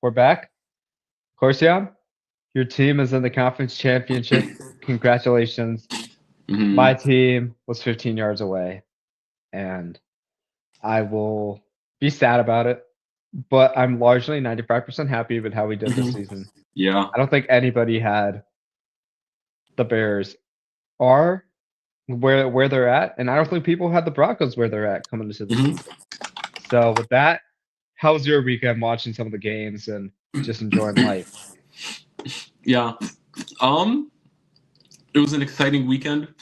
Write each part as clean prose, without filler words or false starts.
We're back. Corstian, your team is in the conference championship. Congratulations. My Hmm. team was 15 yards away, and I will be sad about it, but I'm largely 95% happy with how we did this Hmm. season. Yeah. I don't think anybody had the Bears are where they're at, and I don't think people had the Broncos where they're at coming into the Hmm. season. So with that, how was your weekend watching some of the games and just enjoying life? Yeah. Um, it was an exciting weekend.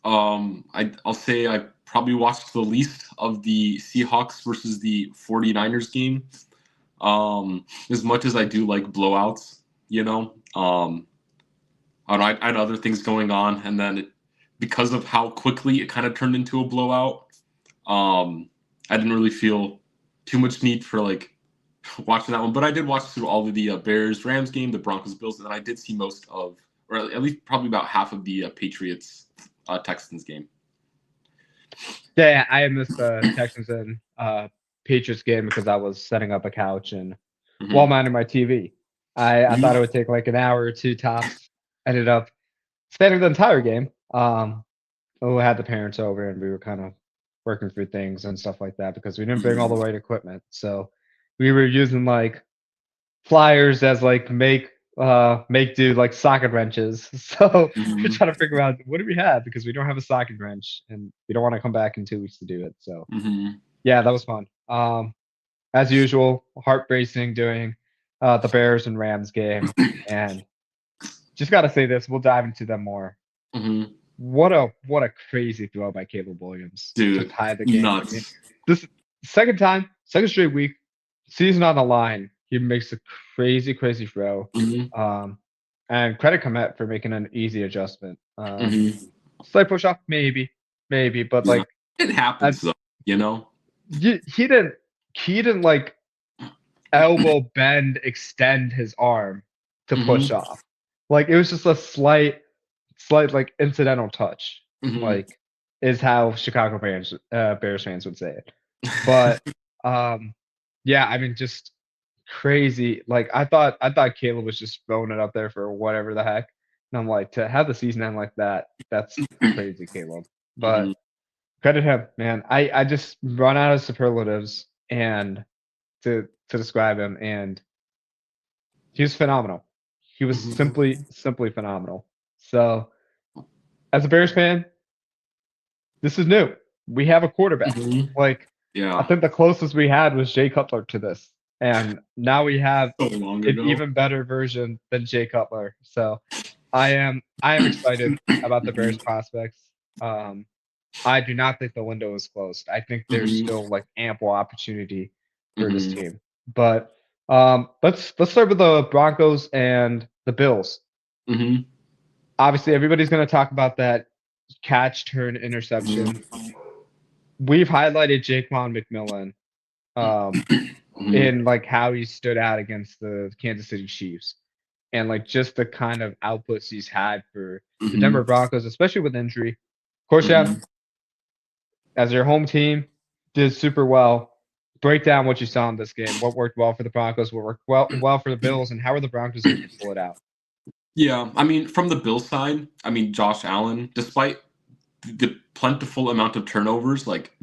I'll say I probably watched the least of the Seahawks versus the 49ers game. As much as I do like blowouts, you know, I had other things going on, and then because of how quickly it kind of turned into a blowout, um, I didn't really feel too much need for like watching that one. But I did watch through all of the Bears Rams game, the Broncos Bills, and then I did see most of, or at least probably about half of the Patriots Texans game. Yeah, I missed the Texans and Patriots game because I was setting up a couch and while Hmm. minding my TV. I thought it Hmm. would take like an hour or two tops. Ended up spending the entire game. We had the parents over and we were kind of working through things and stuff like that because we didn't bring all the right equipment. So we were using like flyers as like make do like socket wrenches. So we're Hmm. trying to figure out what do we have because we don't have a socket wrench and we don't want to come back in 2 weeks to do it. So Hmm. yeah, that was fun. As usual, heart racing doing the Bears and Rams game, and just got to say this. We'll dive into them more. Hmm. What a crazy throw by Caleb Williams to Dude, tie the game. I mean, nuts. this second straight week, season on the line. He makes a crazy throw. Hmm. Um, and credit Komet for making an easy adjustment. Hmm. Slight push off, maybe, but Yeah, like it I, happens though, you know. he didn't like elbow bend, extend his arm to push Hmm. off. Like it was just a slight like incidental touch. Hmm. Like is how Chicago Bears fans would say it. But um, yeah, I mean just crazy. Like I thought Caleb was just throwing it up there for whatever the heck. And I'm like to have the season end like that, that's crazy, Caleb. Hmm. But credit him, man. I just run out of superlatives and to describe him and he was phenomenal. He was Hmm. simply phenomenal. So, as a Bears fan, this is new. We have a quarterback. Hmm. Like, I Yeah, think the closest we had was Jay Cutler to this, and now we have so long an ago. even better version than Jay Cutler. So, I am excited about the Bears prospects. Um, I do not think the window is closed. I think there's Hmm. still like ample opportunity for this Hmm. team. But let's start with the Broncos and the Bills. Hmm. Obviously, everybody's going to talk about that catch turn interception. We've highlighted Jaquan McMillan um, Hmm. in like how he stood out against the Kansas City Chiefs and like just the kind of outputs he's had for the Denver Hmm. Broncos, especially with injury. Of course, yeah, Hmm. as your home team, did super well. Break down what you saw in this game. What worked well for the Broncos? What worked well for the Bills? And how are the Broncos able to pull it out? Yeah, I mean, from the Bill side, I mean, Josh Allen, despite the plentiful amount of turnovers, like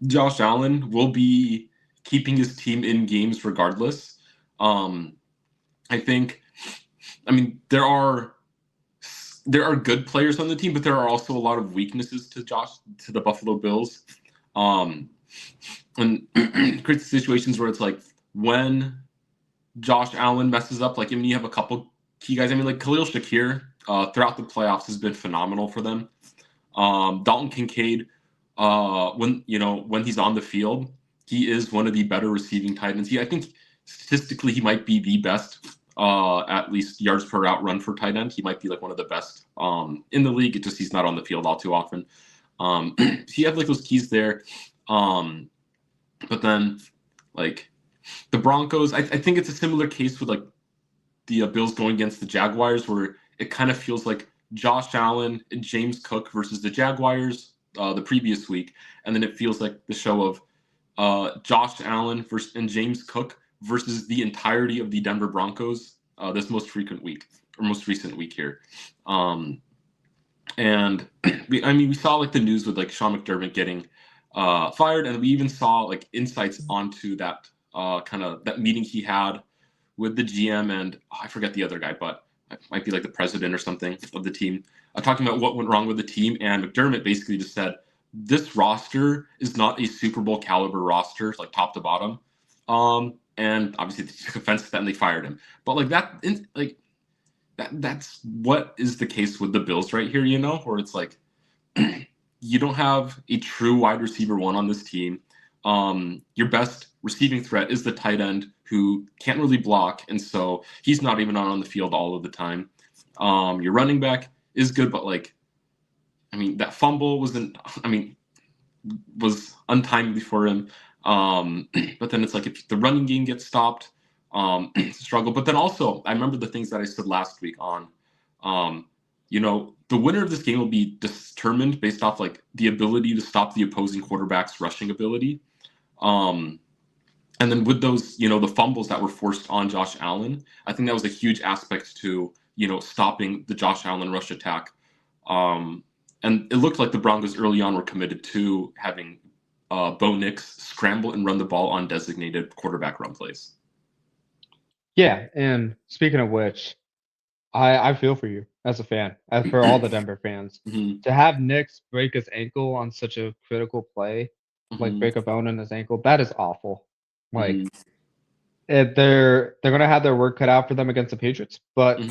Josh Allen will be keeping his team in games regardless. Um, I think, I mean, there are good players on the team, but there are also a lot of weaknesses to the Buffalo Bills. Um, and creates situations where it's like when Josh Allen messes up, like I mean, you have a couple key guys. I mean, like Khalil Shakir throughout the playoffs has been phenomenal for them. Dalton Kincaid, when he's on the field, he is one of the better receiving tight ends. I think statistically he might be the best, at least yards per route run for tight end. He might be like one of the best in the league. It just he's not on the field all too often. So you have like those keys there, um, but then like the Broncos, I think it's a similar case with like the Bills going against the Jaguars, where it kind of feels like Josh Allen and James Cook versus the Jaguars the previous week, and then it feels like the show of Josh Allen versus and James Cook versus the entirety of the Denver Broncos this most recent week here. And we saw like the news with like Sean McDermott getting fired, and we even saw like insights onto that kind of that meeting he had with the GM and I forget the other guy, but it might be like the president or something of the team, talking about what went wrong with the team. And McDermott basically just said, this roster is not a Super Bowl caliber roster, like top to bottom. And obviously they took offense to that and they fired him. But like that's what is the case with the Bills right here, where it's like you don't have a true wide receiver one on this team. Your best receiving threat is the tight end who can't really block, and so he's not even on the field all of the time. Your running back is good, but that fumble was untimely for him. But then it's like if the running game gets stopped, it's a struggle. But then also, I remember the things that I said last week on, the winner of this game will be determined based off like the ability to stop the opposing quarterback's rushing ability. And then with those, the fumbles that were forced on Josh Allen, I think that was a huge aspect to, stopping the Josh Allen rush attack. And it looked like the Broncos early on were committed to having Bo Nix scramble and run the ball on designated quarterback run plays. Yeah, and speaking of which, I feel for you as a fan, as for all the Denver fans. Mm-hmm. To have Nix break his ankle on such a critical play, like break a bone in his ankle, that is awful. Like they're gonna have their work cut out for them against the Patriots, but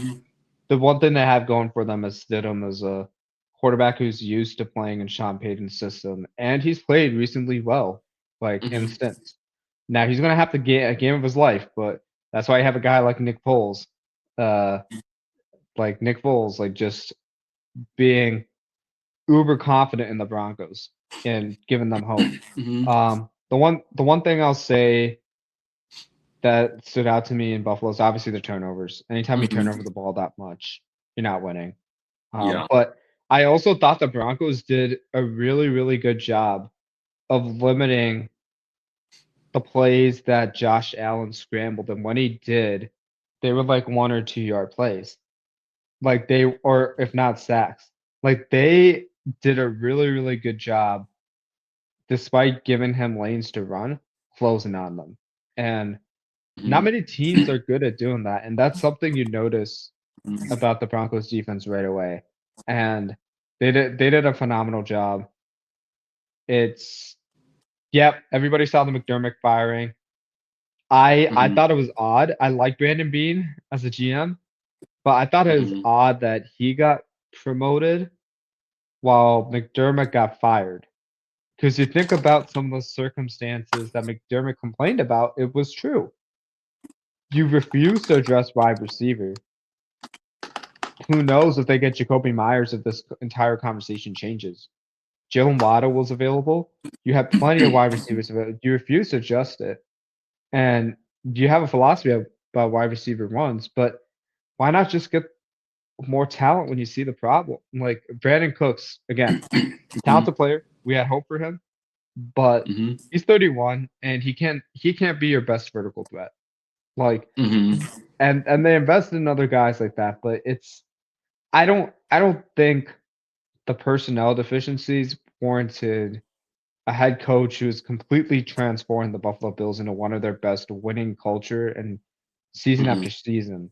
the one thing they have going for them is Stidham is a quarterback who's used to playing in Sean Payton's system, and he's played recently well, in stints. Now he's gonna have to get a game of his life, but that's why you have a guy like Nick Foles, just being uber confident in the Broncos and giving them hope. The one thing I'll say that stood out to me in Buffalo is obviously the turnovers. Anytime you turn over the ball that much, you're not winning. But I also thought the Broncos did a really, really good job of limiting the plays that Josh Allen scrambled. And when he did, they were like 1 or 2 yard plays. Or if not sacks. They did a really, really good job despite giving him lanes to run, closing on them. And not many teams are good at doing that. And that's something you notice about the Broncos defense right away. And they did a phenomenal job. Everybody saw the McDermott firing. I thought it was odd. I like Brandon Beane as a GM, but I thought it was odd that he got promoted while McDermott got fired. Because you think about some of the circumstances that McDermott complained about, it was true. You refuse to address wide receiver. Who knows if they get Jacoby Myers if this entire conversation changes. Jalen Waddle was available. You have plenty of wide receivers available. You refuse to adjust it. And you have a philosophy about wide receiver ones, but why not just get more talent when you see the problem? Like Brandon Cooks, again, talented player. We had hope for him, but he's 31 and he can't be your best vertical threat. And they invested in other guys like that, but I don't think the personnel deficiencies warranted a head coach who's completely transformed the Buffalo Bills into one of their best winning culture and season after season.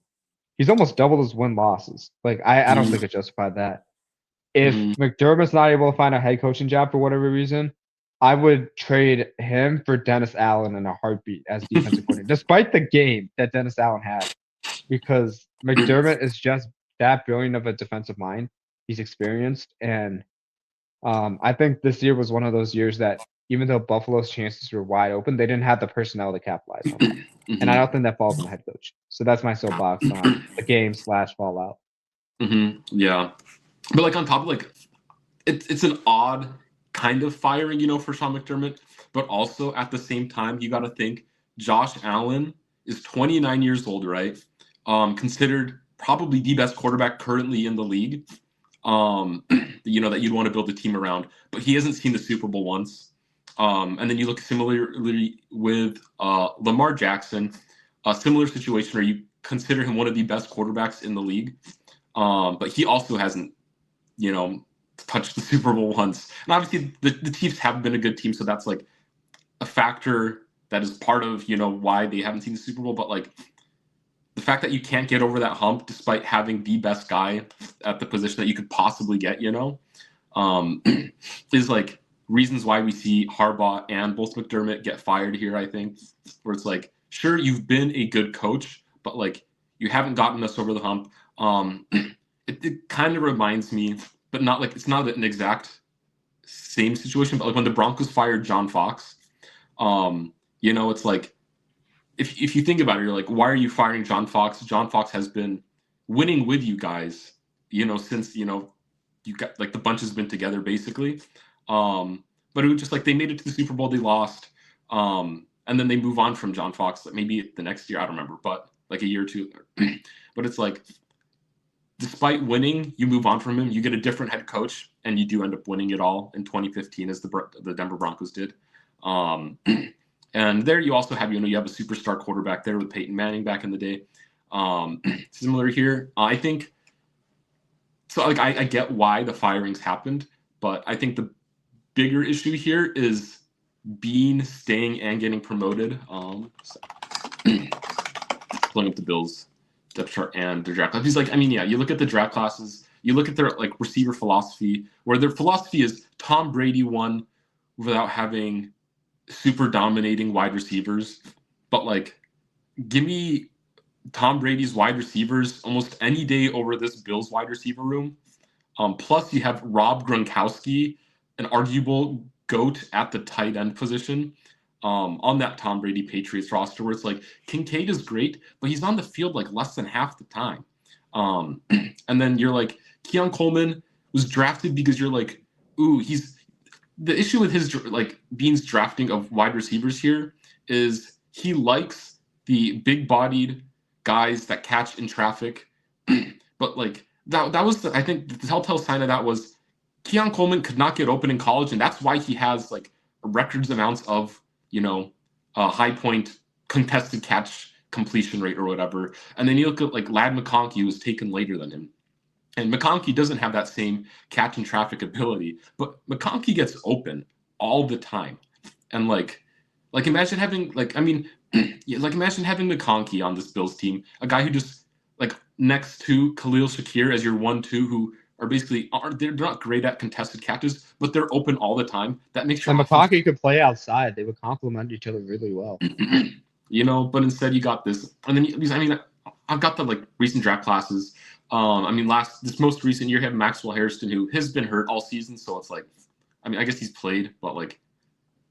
He's almost doubled his win losses. I don't think it justified that. If McDermott's not able to find a head coaching job for whatever reason, I would trade him for Dennis Allen in a heartbeat as defensive coordinator, despite the game that Dennis Allen had, because McDermott is just that brilliant of a defensive mind. He's experienced, and I think this year was one of those years that even though Buffalo's chances were wide open, they didn't have the personnel to capitalize on that. And I don't think that falls on the head coach. So that's my soapbox on the game / fallout. Yeah. But on top of it's an odd kind of firing, for Sean McDermott. But also at the same time, you got to think Josh Allen is 29 years old, right? Considered probably the best quarterback currently in the league. That you'd want to build a team around, but he hasn't seen the Super Bowl once. And then you look similarly with Lamar Jackson. a similar situation where you consider him one of the best quarterbacks in the league. But he also hasn't, touched the Super Bowl once. And obviously the Chiefs have been a good team, so that's like a factor that is part of, why they haven't seen the Super Bowl. But like the fact that you can't get over that hump despite having the best guy at the position that you could possibly get, is like reasons why we see Harbaugh and both McDermott get fired here, I think, where it's like, sure, you've been a good coach, but like you haven't gotten us over the hump. It kind of reminds me, but not like, it's not an exact same situation, but like when the Broncos fired John Fox, it's like, if you think about it, you're like, why are you firing John Fox? John Fox has been winning with you guys, since, you got like the bunch has been together basically. But it was just like they made it to the Super Bowl, they lost. And then they move on from John Fox, like maybe the next year, I don't remember, but like a year or two. But it's like, despite winning, you move on from him, you get a different head coach, and you do end up winning it all in 2015 as the Denver Broncos did. And there you also have, you have a superstar quarterback there with Peyton Manning back in the day. Similar here. I think, so like I get why the firings happened, but I think the bigger issue here is Bean staying and getting promoted. Pulling up the Bills depth chart and their draft class. He's like, you look at the draft classes, you look at their like receiver philosophy, where their philosophy is Tom Brady won without having super dominating wide receivers, but like give me Tom Brady's wide receivers almost any day over this Bills wide receiver room. Plus you have Rob Gronkowski, an arguable GOAT at the tight end position, on that Tom Brady Patriots roster, where it's like Kincaid is great, but he's on the field like less than half the time. And then you're like, Keon Coleman was drafted because you're like, ooh, the issue with his like Bean's drafting of wide receivers here is he likes the big-bodied guys that catch in traffic, but like that was I think the telltale sign of that was Keon Coleman could not get open in college, and that's why he has like records amounts of high point contested catch completion rate or whatever. And then you look at like Lad McConkey, who was taken later than him. And McConkey doesn't have that same catch and traffic ability, but McConkey gets open all the time. And like imagine having imagine having McConkey on this Bills team, a guy who just like next to Khalil Shakir as your 1-2, who are basically they're not great at contested catches, but they're open all the time. That makes your And McConkey could play outside. They would complement each other really well. But instead you got this, and then I've got the like recent draft classes. This most recent year, you have Maxwell Hairston, who has been hurt all season, so it's like, I guess he's played, but like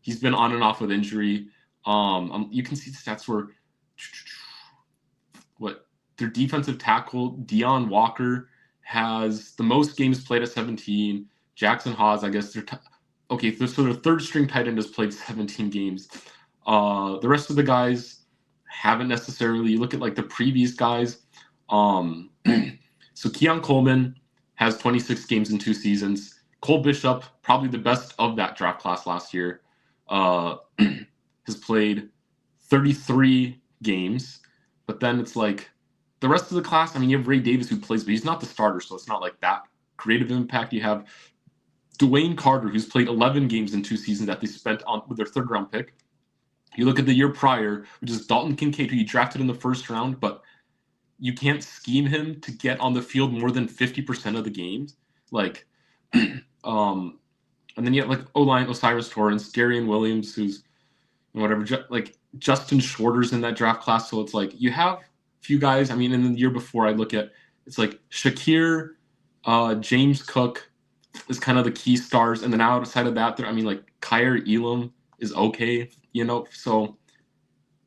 he's been on and off with injury. You can see the stats where their defensive tackle Deion Walker has the most games played at 17. Jackson Hawes, I guess so their third string tight end has played 17 games. The rest of the guys haven't necessarily. You look at like the previous guys. So Keon Coleman has 26 games in 2 seasons. Cole Bishop, probably the best of that draft class last year, has played 33 games. But then it's like the rest of the class, you have Ray Davis who plays, but he's not the starter, so it's not like that creative impact. You have Dwayne Carter, who's played 11 games in 2 seasons that they spent on with their 3rd round pick. You look at the year prior, which is Dalton Kincaid, who you drafted in the 1st round, but you can't scheme him to get on the field more than 50% of the games. Like, and then you have like O-line, Osiris Torrance, Darian Williams, who's whatever, like Justin Shorter's in that draft class. So it's like you have a few guys. In the year before, I look at it's like Shakir, James Cook is kind of the key stars, and then outside of that, like Kyer Elam is okay, So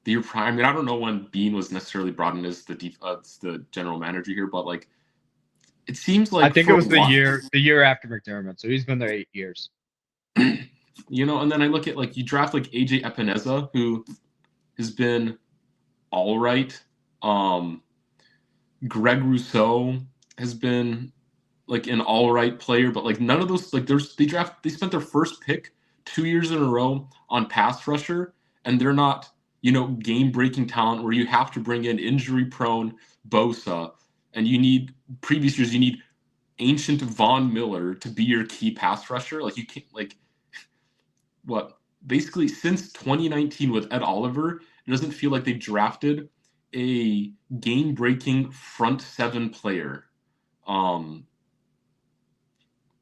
the year prior, I don't know when Bean was necessarily brought in as the general manager here, but like it seems like I think it was the year after McDermott, so he's been there 8 years. And then I look at like you draft like AJ Epineza, who has been all right. Greg Rousseau has been like an all right player, but like none of those like they spent their first pick 2 years in a row on pass rusher, and they're not game-breaking talent where you have to bring in injury-prone Bosa, and previous years you need ancient Von Miller to be your key pass rusher. Like you can't basically since 2019 with Ed Oliver, it doesn't feel like they drafted a game-breaking front seven player,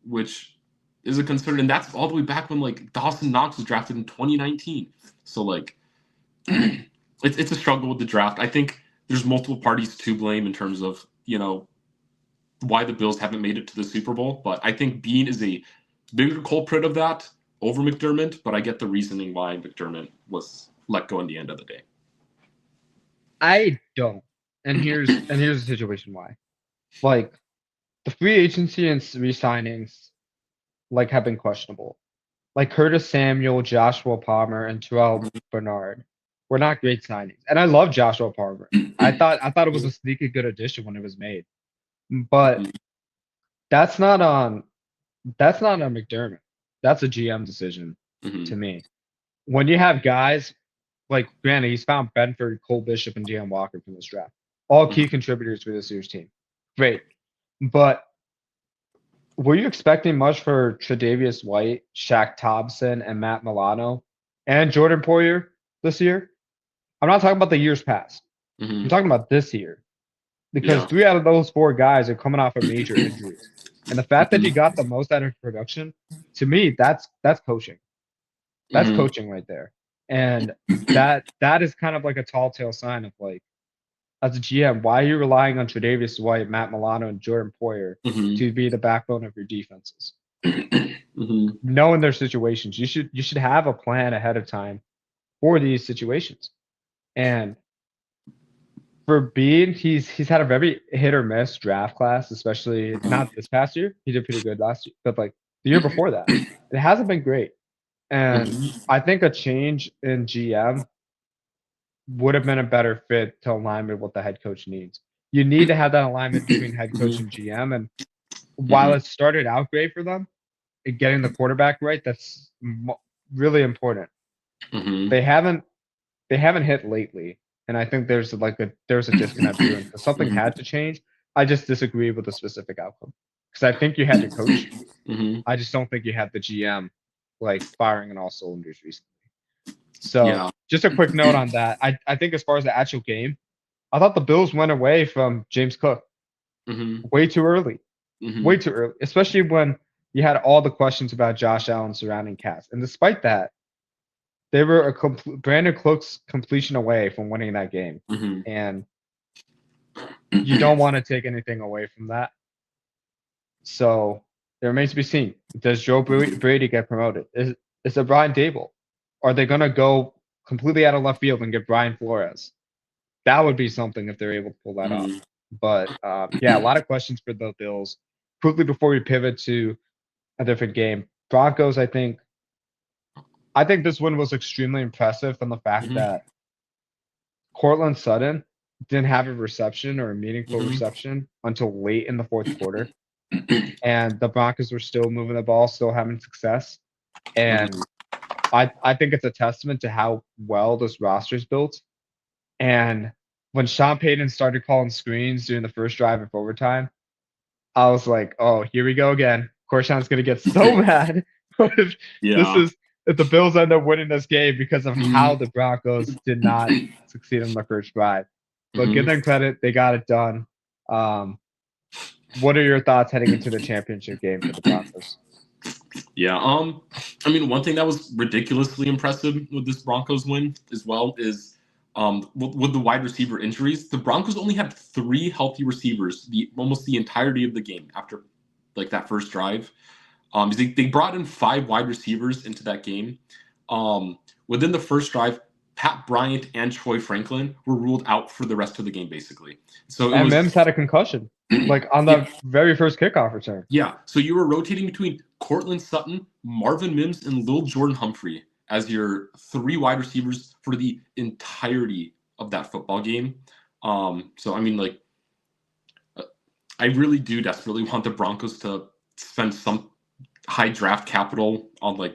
which is a concern, and that's all the way back when Dawson Knox was drafted in 2019. So it's a struggle with the draft. I think there's multiple parties to blame in terms of why the Bills haven't made it to the Super Bowl, but I think Bean is a bigger culprit of that over McDermott. But I get the reasoning why McDermott was let go in the end of the day. I don't, and here's the situation why. The free agency and re-signings have been questionable. Curtis Samuel, Joshua Palmer, and Terrell Bernard were not great signings. And I love Joshua Palmer. I thought it was a sneaky good addition when it was made. But that's not on McDermott. That's a GM decision to me. When you have guys granted, he's found Benford, Cole Bishop, and Deion Walker from this draft. All key contributors for this year's team. Great. But were you expecting much for Tre'Davious White, Shaq Thompson, and Matt Milano, and Jordan Poyer this year? I'm not talking about the years past. I'm talking about this year. Because 3 out of those 4 guys are coming off of major injuries. And the fact that you got the most out of production, to me, that's coaching. That's coaching right there. And that is kind of like a tall tale sign of as a GM, why are you relying on Tre'Davious White, Matt Milano, and Jordan Poyer to be the backbone of your defenses? Knowing their situations, you should have a plan ahead of time for these situations. And for Bean, he's had a very hit or miss draft class, especially not this past year. He did pretty good last year, but the year before that, it hasn't been great. And I think a change in GM would have been a better fit to align with what the head coach needs. You need to have that alignment between head coach and GM. And while it started out great for them, getting the quarterback right, that's really important. They haven't hit lately, and I think there's a disconnect here. Because something had to change. I just disagree with the specific outcome because I think you had the coach. I just don't think you had the GM firing on all cylinders recently. So just a quick note on that. I think as far as the actual game, I thought the Bills went away from James Cook way too early. Way too early, especially when you had all the questions about Josh Allen surrounding Cass. And despite that, they were Brandon Cooks completion away from winning that game. And you don't want to take anything away from that. So it remains to be seen. Does Joe Brady get promoted? Is it Brian Dable? Are they going to go completely out of left field and get Brian Flores? That would be something if they're able to pull that off. But a lot of questions for the Bills. Quickly before we pivot to a different game, Broncos. I think this win was extremely impressive from the fact that Cortland Sutton didn't have a reception or a meaningful reception until late in the fourth quarter. And the Broncos were still moving the ball, still having success. And I think it's a testament to how well this roster is built. And when Sean Payton started calling screens during the first drive of overtime, I was like, oh, here we go again. Corstian's going to get so mad if the Bills end up winning this game because of how the Broncos did not succeed on the first drive. But give them credit. They got it done. What are your thoughts heading into the championship game for the Broncos? Yeah, I mean, one thing that was ridiculously impressive with this Broncos win as well is with the wide receiver injuries, the Broncos only had 3 healthy receivers almost the entirety of the game after that first drive. They brought in 5 wide receivers into that game. Within the first drive, Pat Bryant and Troy Franklin were ruled out for the rest of the game, basically. And Mims had a concussion, on the very first kickoff return. Yeah, so you were rotating between Cortland Sutton, Marvin Mims, and Lil Jordan Humphrey as your 3 wide receivers for the entirety of that football game. So, I mean, I really do desperately want the Broncos to spend some high draft capital on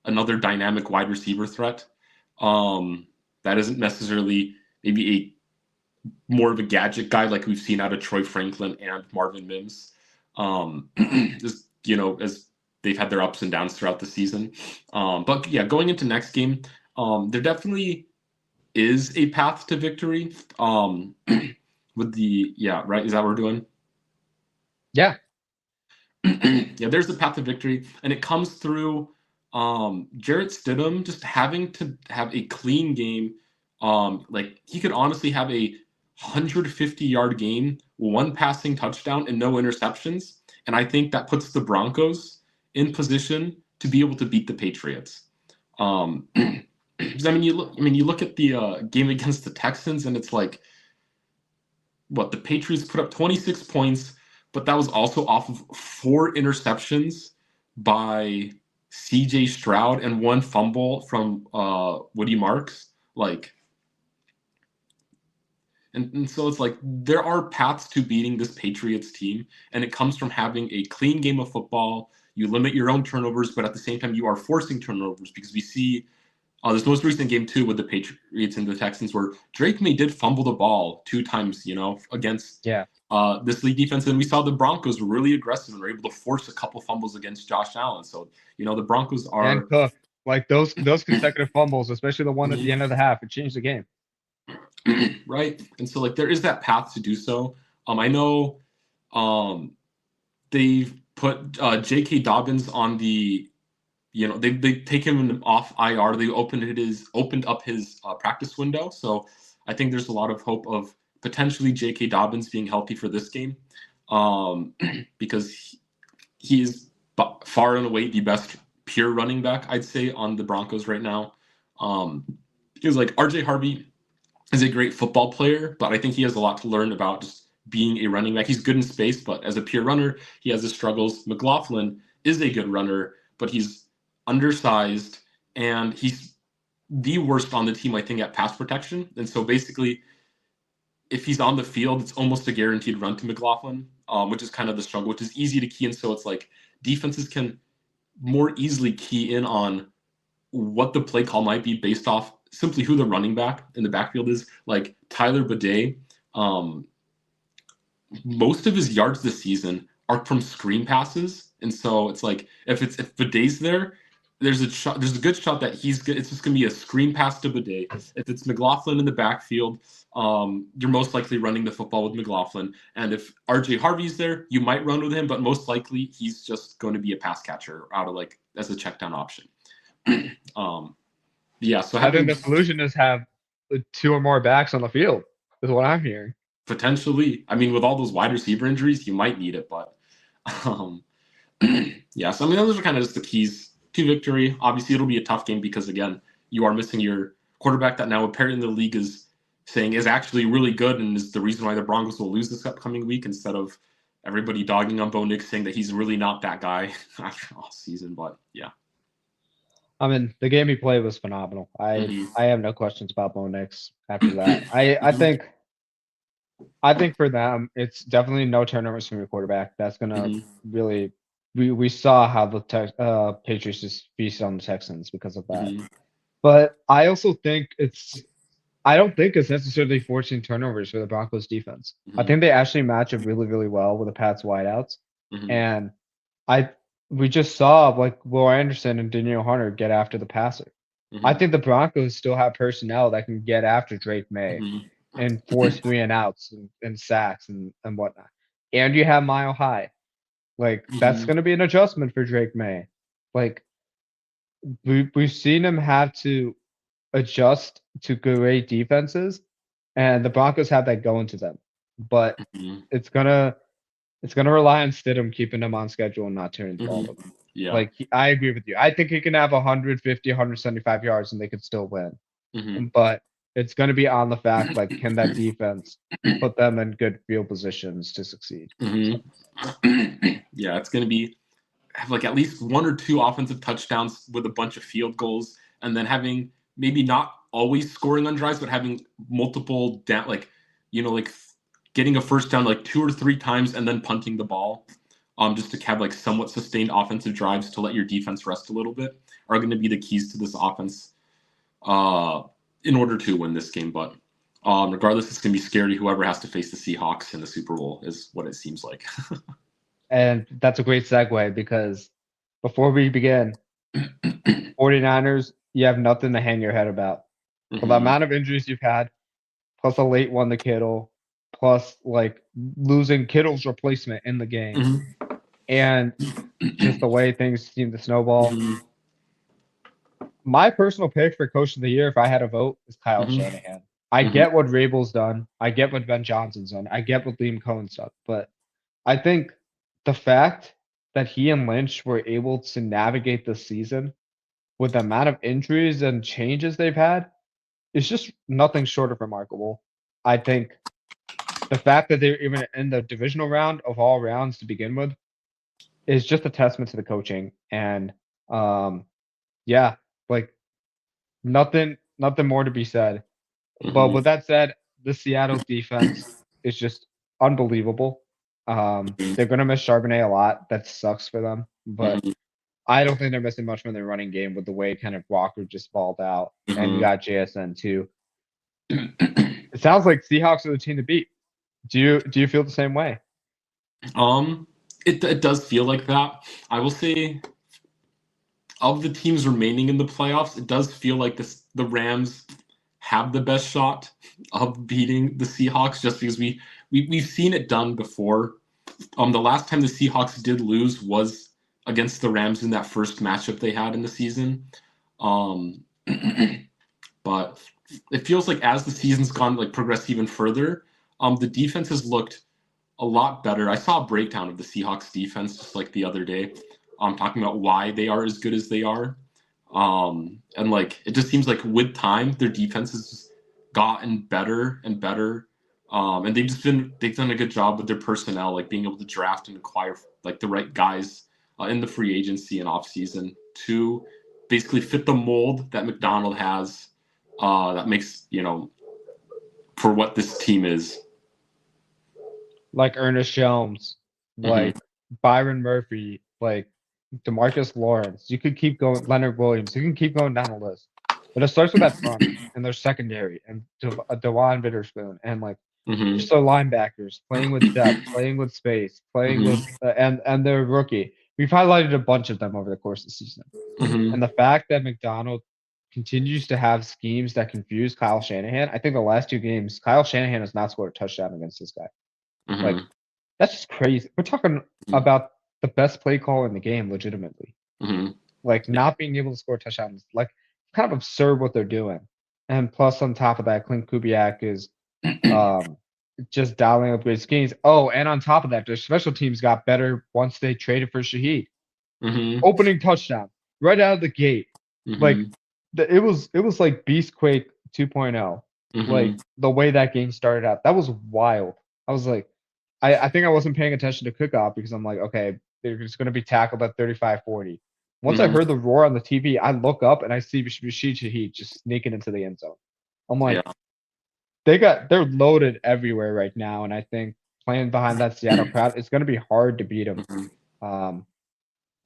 another dynamic wide receiver threat. That that isn't necessarily maybe more of a gadget guy like we've seen out of Troy Franklin and Marvin Mims. Just, as they've had their ups and downs throughout the season. But yeah, going into next game, there definitely is a path to victory. With the right, is that what we're doing? Yeah. Yeah, there's the path to victory, and it comes through Jarrett Stidham just having to have a clean game. Like he could honestly have a 150-yard game, one passing touchdown, and no interceptions. And I think that puts the Broncos in position to be able to beat the Patriots. I mean, you look at the game against the Texans, and it's like, what, the Patriots put up 26 points, but that was also off of 4 interceptions by C.J. Stroud and 1 fumble from Woody Marks. And so it's like there are paths to beating this Patriots team, and it comes from having a clean game of football. You limit your own turnovers, but at the same time, you are forcing turnovers because we see this most recent game too with the Patriots and the Texans where Drake May did fumble the ball 2 times, against this league defense. And we saw the Broncos were really aggressive and were able to force a couple fumbles against Josh Allen. So, the Broncos are... And Cook. Like those consecutive fumbles, especially the one at the end of the half, it changed the game. Right. And so, there is that path to do so. I know they've put J.K. Dobbins on the... they take him off IR. They opened up his practice window. So I think there's a lot of hope of potentially J.K. Dobbins being healthy for this game, because he is far and away the best pure running back, I'd say, on the Broncos right now. Because RJ Harvey is a great football player, but I think he has a lot to learn about just being a running back. He's good in space, but as a pure runner, he has his struggles. McLaughlin is a good runner, but he's undersized, and he's the worst on the team, I think, at pass protection. And so basically, if he's on the field, it's almost a guaranteed run to McLaughlin, which is kind of the struggle, which is easy to key in. So it's like defenses can more easily key in on what the play call might be based off simply who the running back in the backfield is. Like Tyler Bidet, most of his yards this season are from screen passes. And so it's like if Bidet's there, there's a good shot that it's just going to be a screen pass to Bidet. If it's McLaughlin in the backfield, you're most likely running the football with McLaughlin. And if RJ Harvey's there, you might run with him, but most likely he's just going to be a pass catcher out of as a check down option. Yeah. So I think the solution is have 2 or more backs on the field, is what I'm hearing. Potentially. I mean, with all those wide receiver injuries, you might need it, but yeah. So those are kind of just the keys to victory. Obviously, it'll be a tough game because, again, you are missing your quarterback that now apparently the league is saying is actually really good and is the reason why the Broncos will lose this upcoming week, instead of everybody dogging on Bo Nix saying that he's really not that guy after all season. But yeah. The game he played was phenomenal. I have no questions about Bo Nix after that. I think for them, it's definitely no turnovers from your quarterback. That's gonna really. We saw how the Patriots just feasted on the Texans because of that. But I also think I don't think it's necessarily forcing turnovers for the Broncos defense. I think they actually match up really, really well with the Pats wideouts. And we just saw Will Anderson and Danielle Hunter get after the passer. I think the Broncos still have personnel that can get after Drake May and force 3 and outs and sacks and whatnot. And you have Mile High. That's going to be an adjustment for Drake May. We've seen him have to adjust to great defenses, and the Broncos have that going to them. But it's gonna rely on Stidham keeping them on schedule and not turning the ball over. Yeah. I agree with you. I think he can have 150, 175 yards and they could still win. But it's going to be on the fact, can that defense put them in good field positions to succeed? Yeah, it's going to have at least 1 or 2 offensive touchdowns with a bunch of field goals, and then having maybe not always scoring on drives, but having multiple down, getting a first down 2 or 3 times and then punting the ball, just to have somewhat sustained offensive drives to let your defense rest a little bit, are going to be the keys to this offense. in order to win this game. But regardless, it's going to be scary. Whoever has to face the Seahawks in the Super Bowl is what it seems like. And that's a great segue because before we begin, 49ers, you have nothing to hang your head about. For the amount of injuries you've had, plus a late one to Kittle, plus like losing Kittle's replacement in the game, and just the way things seem to snowball. My personal pick for Coach of the Year, if I had a vote, is Kyle Shanahan. I get what Rabel's done. I get what Ben Johnson's done. I get what Liam Cohen's done. But I think the fact that he and Lynch were able to navigate the season with the amount of injuries and changes they've had is just nothing short of remarkable. I think the fact that they're even in the divisional round of all rounds to begin with is just a testament to the coaching. And yeah, like nothing more to be said. But with that said, the Seattle defense is just unbelievable. They're gonna miss Charbonnet a lot. That sucks for them. But I don't think they're missing much from their running game with the way kind of Walker just balled out. And you got JSN too. It sounds like Seahawks are the team to beat. Do you feel the same way? It does feel like that. I will say, of the teams remaining in the playoffs, it does feel like the Rams have the best shot of beating the Seahawks, just because we've seen it done before. The last time the Seahawks did lose was against the Rams in that first matchup they had in the season. But it feels like as the season's gone, like progressed even further, the defense has looked a lot better. I saw a breakdown of the Seahawks defense just like the other day. Talking about why they are as good as they are. And like it just seems like with time their defense has just gotten better and better. And they've done a good job with their personnel, like being able to draft and acquire like the right guys in the free agency and offseason to basically fit the mold that McDonald has, that makes, for what this team is. Like Ernest Jones, like Byron Murphy, like DeMarcus Lawrence. You could keep going. Leonard Williams. You can keep going down the list. But it starts with that front and their secondary and DeJuan Witherspoon and like just their linebackers playing with depth, playing with space, playing with and their rookie. We've highlighted a bunch of them over the course of the season. And the fact that McDonald continues to have schemes that confuse Kyle Shanahan. I think the last two games, Kyle Shanahan has not scored a touchdown against this guy. Like, that's just crazy. We're talking about the best play call in the game, legitimately. Like, not being able to score touchdowns, like, kind of absurd what they're doing. And plus, on top of that, Clint Kubiak is just dialing up great schemes. Oh, and on top of that, their special teams got better once they traded for Shaheed. Opening touchdown right out of the gate. Like, it was like Beastquake 2.0. Like, the way that game started out. That was wild. I was like, I think I wasn't paying attention to kickoff because I'm like, okay, they're just going to be tackled at 35-40. Once I heard the roar on the TV, I look up and I see Rashid Shaheed just sneaking into the end zone. I'm like, they're loaded everywhere right now, and I think playing behind that Seattle crowd, it's going to be hard to beat them.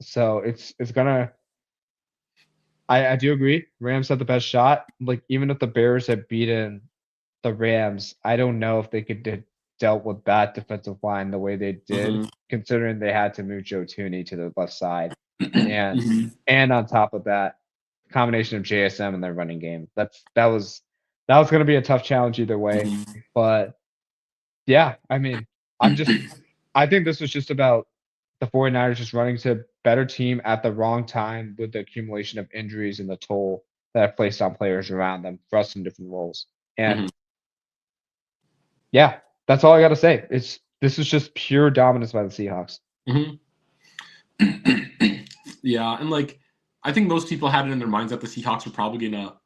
So it's gonna. I do agree. Rams have the best shot. Like even if the Bears had beaten the Rams, I don't know if they could dealt with that defensive line the way they did, considering they had to move Joe Tooney to the left side, and on top of that, combination of JSM and their running game. That was going to be a tough challenge either way. But yeah, I mean, I think this was just about the 49ers just running to a better team at the wrong time with the accumulation of injuries and the toll that it placed on players around them for us in different roles. And yeah, that's all I got to say. This is just pure dominance by the Seahawks. Yeah, and like I think most people had it in their minds that the Seahawks were probably gonna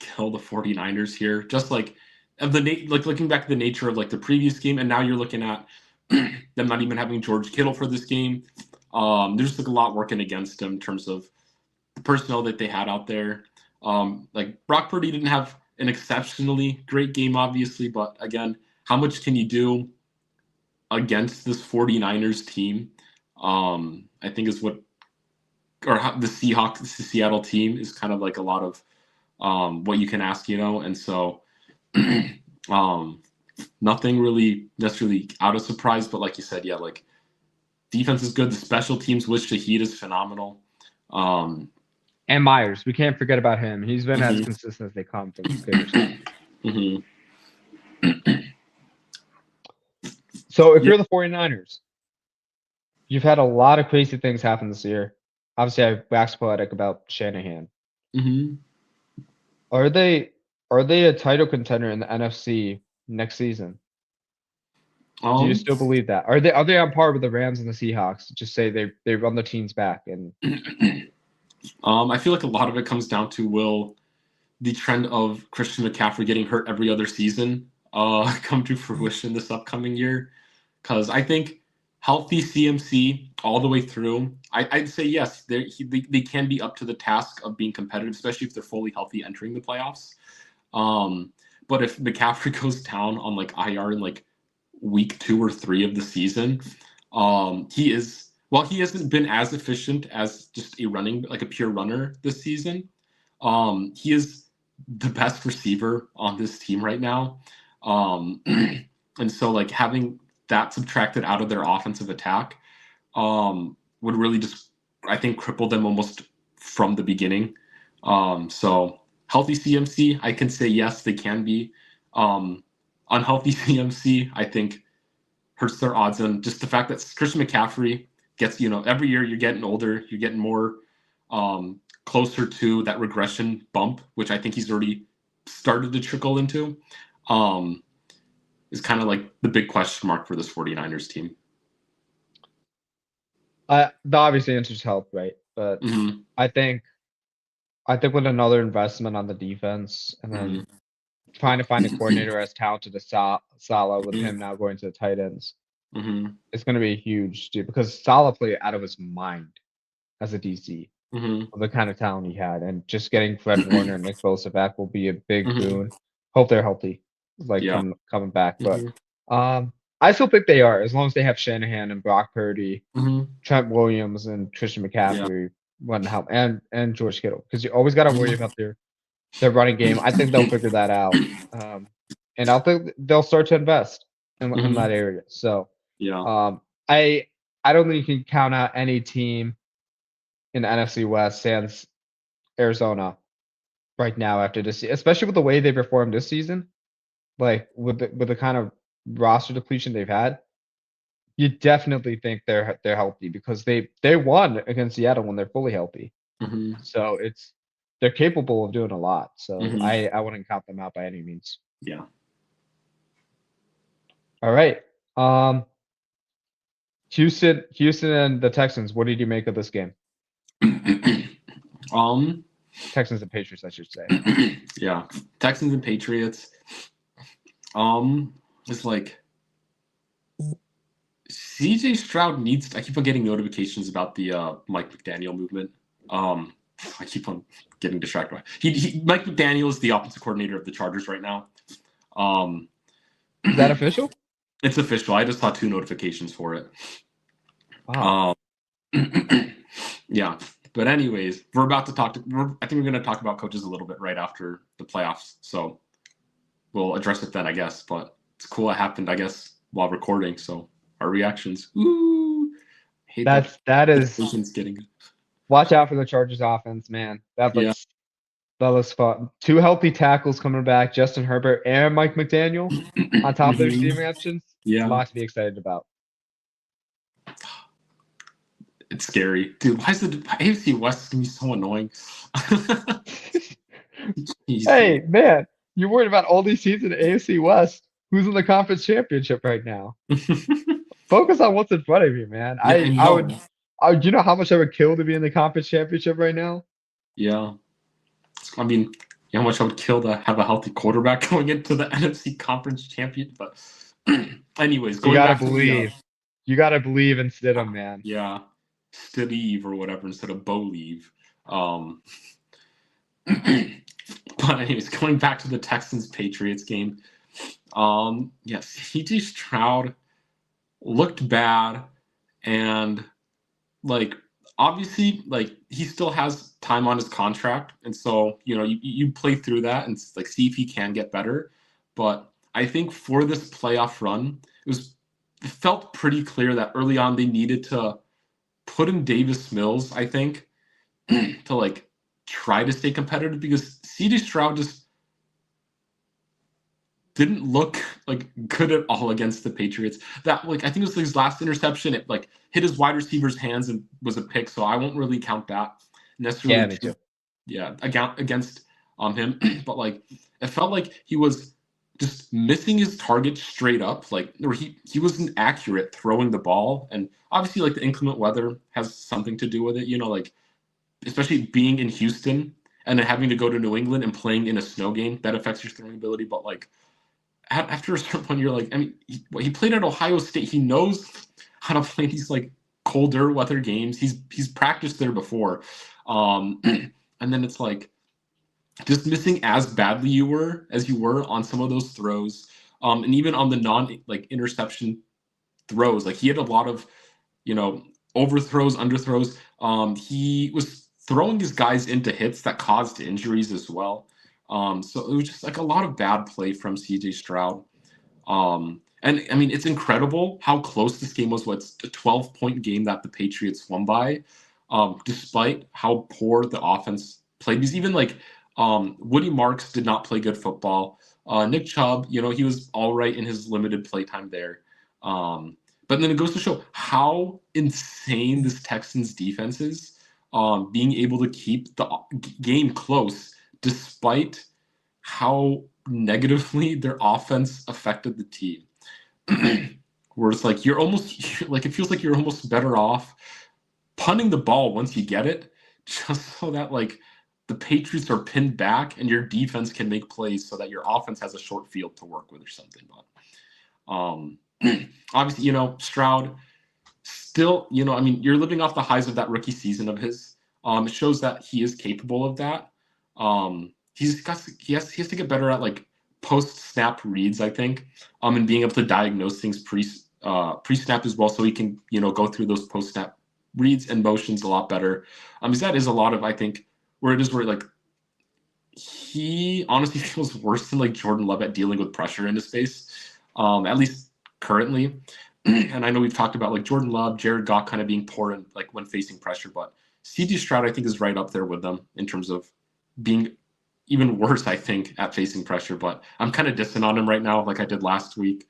kill the 49ers here. Just like of the like looking back at the nature of like the previous game, and now you're looking at them not even having George Kittle for this game. There's like a lot working against them in terms of the personnel that they had out there. Like Brock Purdy didn't have an exceptionally great game, obviously, but again, how much can you do against this 49ers team? I think is what, or how the Seattle team is kind of like a lot of what you can ask, and so nothing really necessarily out of surprise, but like you said, yeah, like defense is good. The special teams, which Shaheed is phenomenal. And Myers, we can't forget about him. He's been as consistent as they come from kicker stuff. So if you're the 49ers, you've had a lot of crazy things happen this year. Obviously, I waxed poetic about Shanahan. Are they a title contender in the NFC next season? Do you still believe that? Are they on par with the Rams and the Seahawks? Just say they run the teams back and. I feel like a lot of it comes down to will the trend of Christian McCaffrey getting hurt every other season come to fruition this upcoming year? Because I think healthy CMC all the way through, I'd say yes, they can be up to the task of being competitive, especially if they're fully healthy entering the playoffs. But if McCaffrey goes down on like IR in like week 2 or 3 of the season, he hasn't been as efficient as just a pure runner this season. He is the best receiver on this team right now. And so like having that subtracted out of their offensive attack would really just, I think, cripple them almost from the beginning. So healthy CMC, I can say yes, they can be. Unhealthy CMC, I think, hurts their odds. And just the fact that Christian McCaffrey gets, every year you're getting older, you're getting more closer to that regression bump, which I think he's already started to trickle into, is kind of like the big question mark for this 49ers team. The obvious answer is help, right? But I think with another investment on the defense and then trying to find a coordinator as talented as Saleh with him now going to the tight ends, it's going to be a huge deal because Saleh played out of his mind as a DC. The kind of talent he had, and just getting Fred Warner and Nick Bosa back will be a big boon. Hope they're healthy, coming back. But I still think they are, as long as they have Shanahan and Brock Purdy, Trent Williams and Christian McCaffrey running help, and George Kittle, because you always got to worry about their running game. I think they'll figure that out, and I think they'll start to invest in that area. So I don't think you can count out any team in the NFC West sans Arizona right now after this, especially with the way they performed this season, like with the kind of roster depletion they've had. You definitely think they're healthy because they won against Seattle when they're fully healthy. So they're capable of doing a lot. So I wouldn't count them out by any means. Yeah. All right. Houston and the Texans. What did you make of this game? Texans and Patriots, I should say. Yeah, Texans and Patriots. It's like CJ Stroud needs. I keep on getting notifications about the Mike McDaniel movement. I keep on getting distracted by. Mike McDaniel is the offensive coordinator of the Chargers right now. Is that official? It's official. I just saw 2 notifications for it. Wow. Yeah. But anyways, we're about to I think we're going to talk about coaches a little bit right after the playoffs. So we'll address it then, I guess. But it's cool it happened, I guess, while recording. So our reactions. Ooh. That is getting. Watch out for the Chargers offense, man. That looks fun. 2 healthy tackles coming back, Justin Herbert and Mike McDaniel on top of their receiving options. Yeah. A lot to be excited about. It's scary. Dude, why is the AFC West going to be so annoying? Hey, man, you're worried about all these teams in the AFC West. Who's in the conference championship right now? Focus on what's in front of you, man. You know how much I would kill to be in the conference championship right now? Yeah. I mean, how much I would kill to have a healthy quarterback going into the NFC conference champion. But anyways, you gotta believe. You gotta believe in Stidham, man. Yeah. Steve or whatever instead of Bo leave. But anyways, going back to the Texans-Patriots game. Yes, CJ Stroud looked bad, and like obviously, like he still has time on his contract, and so you play through that and like see if he can get better. But I think for this playoff run, it felt pretty clear that early on they needed to put in Davis Mills, I think, to like try to stay competitive, because CJ Stroud just didn't look like good at all against the Patriots. That like I think it was his last interception. It like hit his wide receiver's hands and was a pick, so I won't really count that necessarily. Yeah, me too. Yeah, against him, but like it felt like he was just missing his target straight up. Like or he wasn't accurate throwing the ball, and obviously like the inclement weather has something to do with it. Like especially being in Houston and then having to go to New England and playing in a snow game, that affects your throwing ability. But like after a certain point, you're like, I mean, he played at Ohio State. He knows how to play these like colder weather games. He's practiced there before, and then it's like just missing as badly as you were on some of those throws, and even on the non like interception throws. Like he had a lot of overthrows, underthrows. He was throwing his guys into hits that caused injuries as well. So it was just like a lot of bad play from CJ Stroud. And I mean, it's incredible how close this game was. What's a 12-point game that the Patriots won by, despite how poor the offense played. Because even like Woody Marks did not play good football. Nick Chubb, he was all right in his limited play time there. But then it goes to show how insane this Texans defense is, being able to keep the game close despite how negatively their offense affected the team. Where it's like you're almost like it feels like you're almost better off punting the ball once you get it, just so that like the Patriots are pinned back and your defense can make plays so that your offense has a short field to work with or something. But obviously, Stroud still, I mean, you're living off the highs of that rookie season of his. It shows that he is capable of that. He has to get better at like post snap reads, I think, and being able to diagnose things pre snap as well, so he can go through those post snap reads and motions a lot better. Because that is a lot of, I think, where like he honestly feels worse than like Jordan Love at dealing with pressure in his face, at least currently. And I know we've talked about like Jordan Love, Jared Goff kind of being poor in, like when facing pressure, but CJ Stroud I think is right up there with them in terms of being even worse, I think, at facing pressure. But I'm kind of dissing on him right now, like I did last week.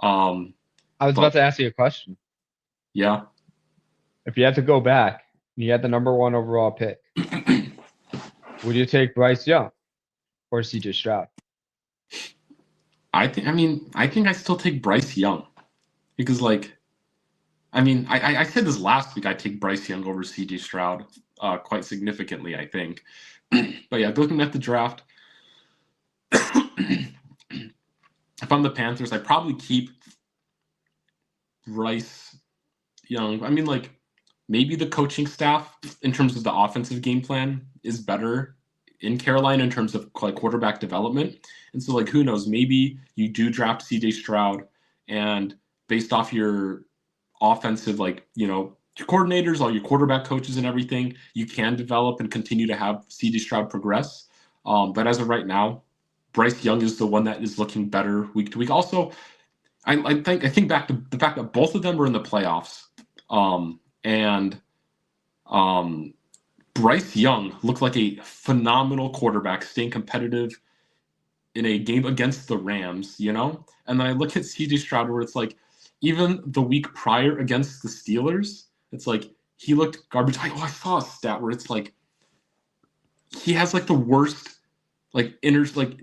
I was about to ask you a question. Yeah. If you had to go back, you had the number 1 overall pick. Would you take Bryce Young or CJ Stroud? I think I still take Bryce Young, because like, I mean, I said this last week, I take Bryce Young over CJ Stroud quite significantly, I think. But yeah, looking at the draft, if I'm the Panthers, I probably keep Bryce Young. I mean, like, maybe the coaching staff in terms of the offensive game plan is better in Carolina in terms of like quarterback development. And so like, who knows, maybe you do draft CJ Stroud, and based off your offensive, like, your coordinators, all your quarterback coaches and everything, you can develop and continue to have CJ Stroud progress. But as of right now, Bryce Young is the one that is looking better week to week. Also, I think back to the fact that both of them were in the playoffs. And Bryce Young looked like a phenomenal quarterback, staying competitive in a game against the Rams, And then I look at CJ Stroud, where it's like, even the week prior against the Steelers, it's like he looked garbage. I saw a stat where it's like he has like the worst like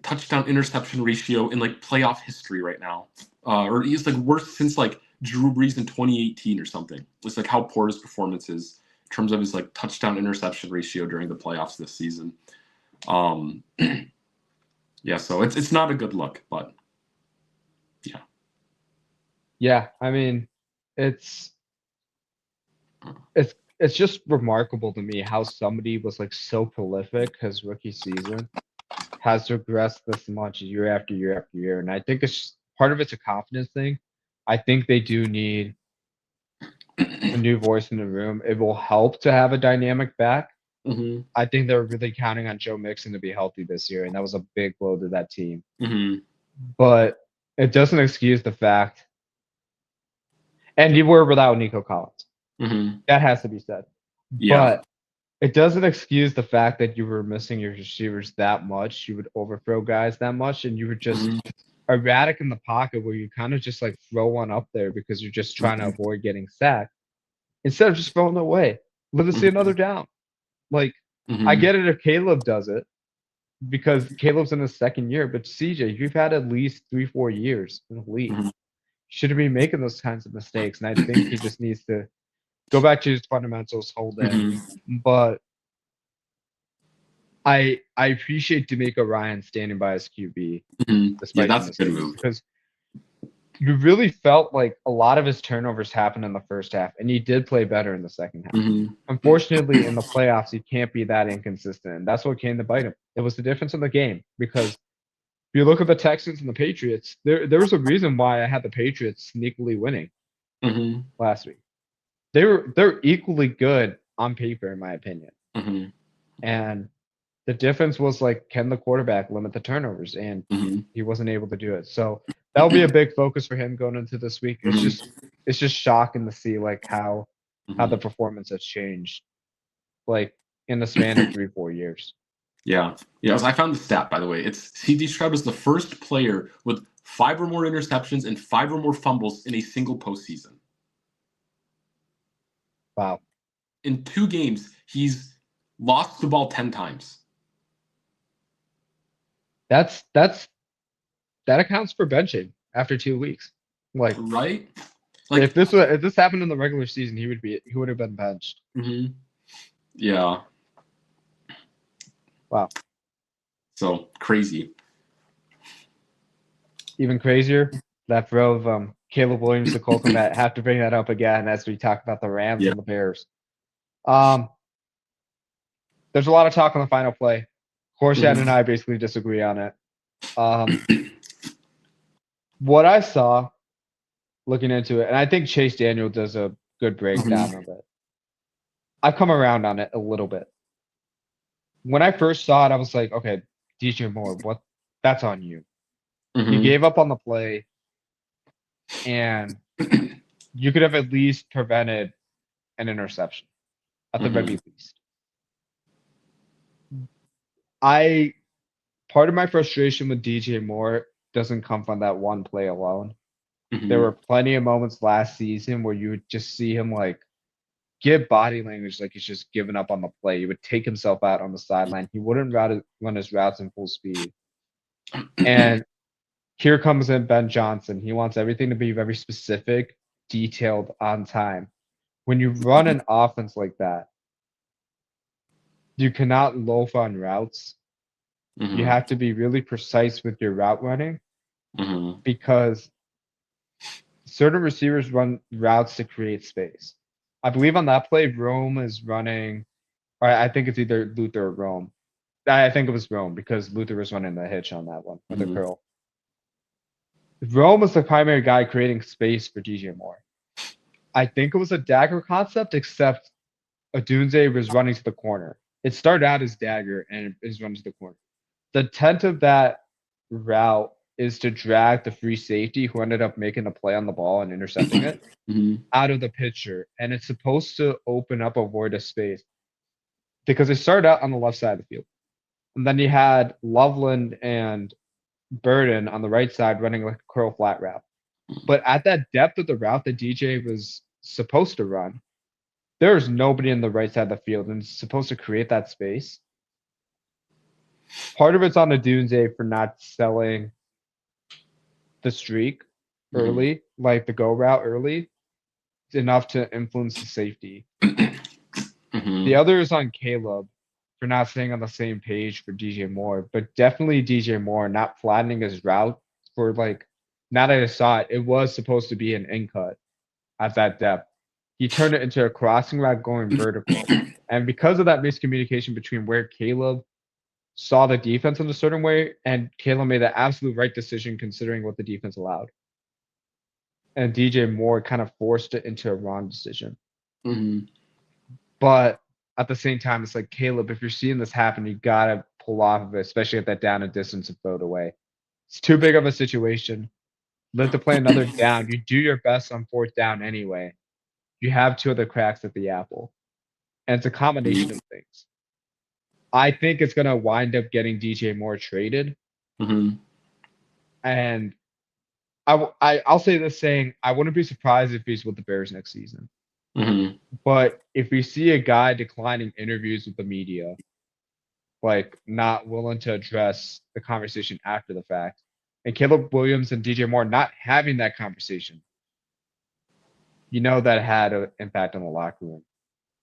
touchdown interception ratio in like playoff history right now, or he's like worse since like Drew Brees in 2018 or something. It's like how poor his performance is in terms of his like touchdown interception ratio during the playoffs this season. Yeah, so it's not a good look, but yeah. Yeah, I mean, it's just remarkable to me how somebody was like so prolific his rookie season has regressed this much year after year after year. And I think it's part of it's a confidence thing. I think they do need a new voice in the room. It will help to have a dynamic back. Mm-hmm. I think they were really counting on Joe Mixon to be healthy this year, and that was a big blow to that team. Mm-hmm. But it doesn't excuse the fact, and you were without Nico Collins. Mm-hmm. That has to be said. Yeah. But it doesn't excuse the fact that you were missing your receivers that much. You would overthrow guys that much, and you were just erratic in the pocket where you kind of just like throw one up there because you're just trying to avoid getting sacked instead of just throwing it away. Let us see another down. Like, I get it if Caleb does it because Caleb's in his second year, but CJ, you've had at least 3-4 years in the league. Shouldn't be making those kinds of mistakes, and I think he just needs to go back to his fundamentals, hold in. But I appreciate D'Amico Ryan standing by his QB Yeah, despite the that's a good mistakes move. because you really felt like a lot of his turnovers happened in the first half, and he did play better in the second half. Unfortunately, in the playoffs, you can't be that inconsistent, and that's what came to bite him. It was the difference in the game because if you look at the Texans and the Patriots, there was a reason why I had the Patriots sneakily winning last week. They're equally good on paper, in my opinion, and the difference was like, can the quarterback limit the turnovers? And he wasn't able to do it. So that'll be a big focus for him going into this week. It's just shocking to see like how the performance has changed, like in the span of 3-4 years. Yeah. I found the stat, by the way. It's C.D. Stroud is the first player with 5 or more interceptions and 5 or more fumbles in a single postseason. Wow. In 2 games, he's lost the ball 10 times. That accounts for benching after 2 weeks. Like, right? Like if this happened in the regular season, he would have been benched. Yeah. Wow. So crazy. Even crazier, that throw of Caleb Williams to Cole Kmet. Have to bring that up again as we talk about the Rams and the Bears. There's a lot of talk on the final play. Corstian and I basically disagree on it. What I saw looking into it, and I think Chase Daniel does a good breakdown of it. I've come around on it a little bit. When I first saw it, I was like, okay, DJ Moore, that's on you. You gave up on the play, and you could have at least prevented an interception, at the very least. Part of my frustration with DJ Moore doesn't come from that one play alone. There were plenty of moments last season where you would just see him like give body language like he's just giving up on the play. He would take himself out on the sideline. He wouldn't run his routes in full speed. And here comes in Ben Johnson. He wants everything to be very specific, detailed, on time. When you run an offense like that, you cannot loaf on routes. You have to be really precise with your route running because certain receivers run routes to create space. I believe on that play, Rome is running, or I think it's either Luther or Rome. I think it was Rome because Luther was running the hitch on that one, or the curl. Rome was the primary guy creating space for DJ Moore. I think it was a dagger concept, except Odunze was running to the corner. It started out as dagger and it is running to the corner. The intent of that route is to drag the free safety who ended up making a play on the ball and intercepting it out of the picture. And it's supposed to open up a void of space because it started out on the left side of the field. And then you had Loveland and Burden on the right side running like a curl flat route. But at that depth of the route that DJ was supposed to run, there is nobody in the right side of the field and it's supposed to create that space. Part of it's on the Dunze for not selling the streak early, like the go route early, enough to influence the safety. The other is on Caleb for not staying on the same page for DJ Moore, but definitely DJ Moore not flattening his route for like, now that I saw it, it was supposed to be an in cut at that depth. He turned it into a crossing route going vertical. And because of that miscommunication between where Caleb saw the defense in a certain way, and Caleb made the absolute right decision considering what the defense allowed. And DJ Moore kind of forced it into a wrong decision. But at the same time, it's like, Caleb, if you're seeing this happen, you gotta pull off of it, especially at that down and distance and throw it away. It's too big of a situation. Live to play another down. You do your best on fourth down anyway. You have two other cracks at the apple. And it's a combination of things. I think it's gonna wind up getting DJ Moore traded. Mm-hmm. And I'll say this saying, I wouldn't be surprised if he's with the Bears next season. Mm-hmm. But if we see a guy declining interviews with the media, like not willing to address the conversation after the fact, and Caleb Williams and DJ Moore not having that conversation, that had an impact on the locker room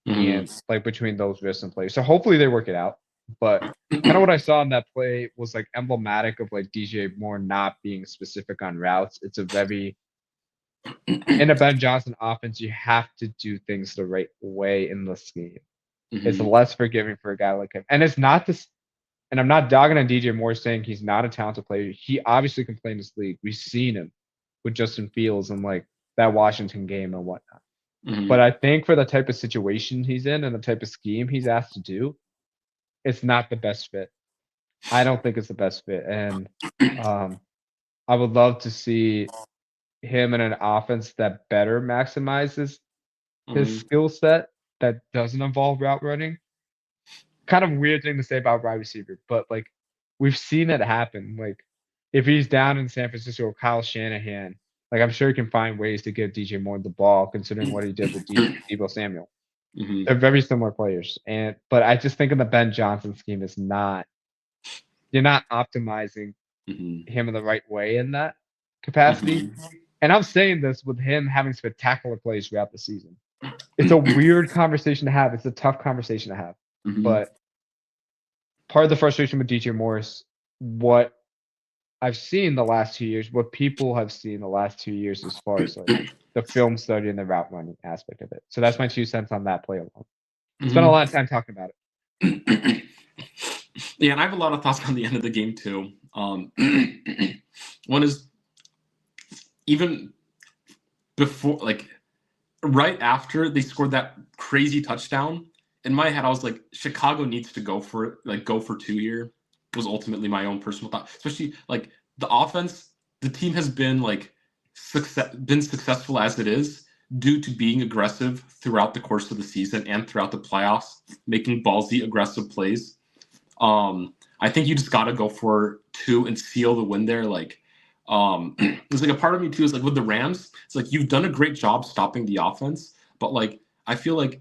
and like between those risks and plays. So hopefully they work it out. But kind of what I saw in that play was like emblematic of like DJ Moore not being specific on routes. It's a very in a Ben Johnson offense, you have to do things the right way in the scheme. It's less forgiving for a guy like him. And it's not this, and I'm not dogging on DJ Moore saying he's not a talented player. He obviously can play in this league. We've seen him with Justin Fields and like that Washington game and whatnot. But I think for the type of situation he's in and the type of scheme he's asked to do, it's not the best fit. I don't think it's the best fit. And I would love to see him in an offense that better maximizes his skill set that doesn't involve route running. Kind of weird thing to say about wide receiver, but like we've seen it happen. Like if he's down in San Francisco or Kyle Shanahan, like I'm sure he can find ways to give DJ Moore the ball, considering what he did with Deebo Samuel. They're very similar players, but I just think in the Ben Johnson scheme is not. You're not optimizing him in the right way in that capacity. And I'm saying this with him having spectacular plays throughout the season. It's a weird conversation to have. It's a tough conversation to have. But part of the frustration with DJ Morris, what I've seen the last 2 years, what people have seen the last 2 years as far as like the film study and the route running aspect of it. So that's my 2 cents on that play alone. Spent a lot of time talking about it. Yeah, and I have a lot of thoughts on the end of the game too. One is even before, like right after they scored that crazy touchdown, in my head I was like, Chicago needs to go for it, like go for 2 here. Was ultimately my own personal thought. Especially like the offense, the team has been like successful as it is due to being aggressive throughout the course of the season and throughout the playoffs, making ballsy, aggressive plays. I think you just got to go for 2 and seal the win there. Like, there's like a part of me too is like with the Rams, it's like you've done a great job stopping the offense, but like I feel like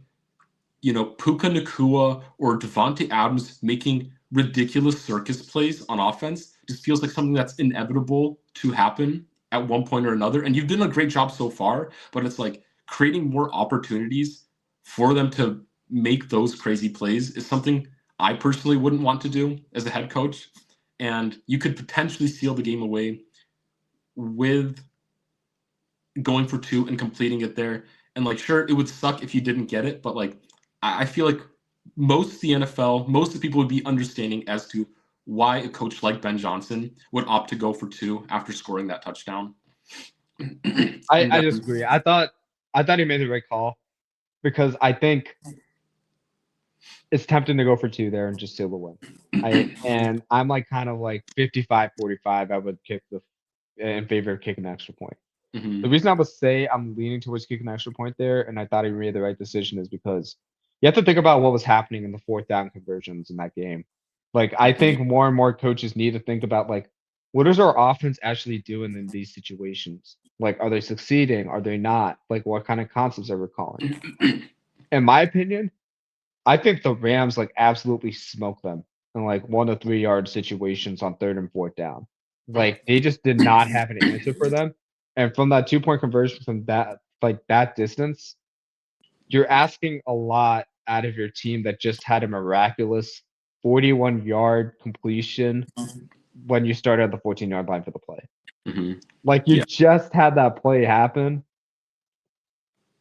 Puka Nacua or Devontae Adams making ridiculous circus plays on offense just feels like something that's inevitable to happen at one point or another. And you've done a great job so far, but it's like creating more opportunities for them to make those crazy plays is something I personally wouldn't want to do as a head coach. And you could potentially seal the game away with going for 2 and completing it there. And like, sure, it would suck if you didn't get it, but like, I feel like most of the NFL, most of the people would be understanding as to why a coach like Ben Johnson would opt to go for 2 after scoring that touchdown. I disagree. I thought he made the right call because I think it's tempting to go for 2 there and just seal the win. I'm like kind of like 55-45. I would kick in favor of kicking an extra point. The reason I would say I'm leaning towards kicking an extra point there, and I thought he made the right decision, is because you have to think about what was happening in the fourth down conversions in that game. Like, I think more and more coaches need to think about, like, what is our offense actually doing in these situations? Like, are they succeeding? Are they not? Like, what kind of concepts are we calling? In my opinion, I think the Rams, like, absolutely smoked them in, like, 1 to 3 yard situations on 3rd and 4th down. Like, they just did not have an answer for them. And from that 2-point conversion from that distance, you're asking a lot out of your team that just had a miraculous 41-yard completion when you started at the 14-yard line for the play. Like, you just had that play happen,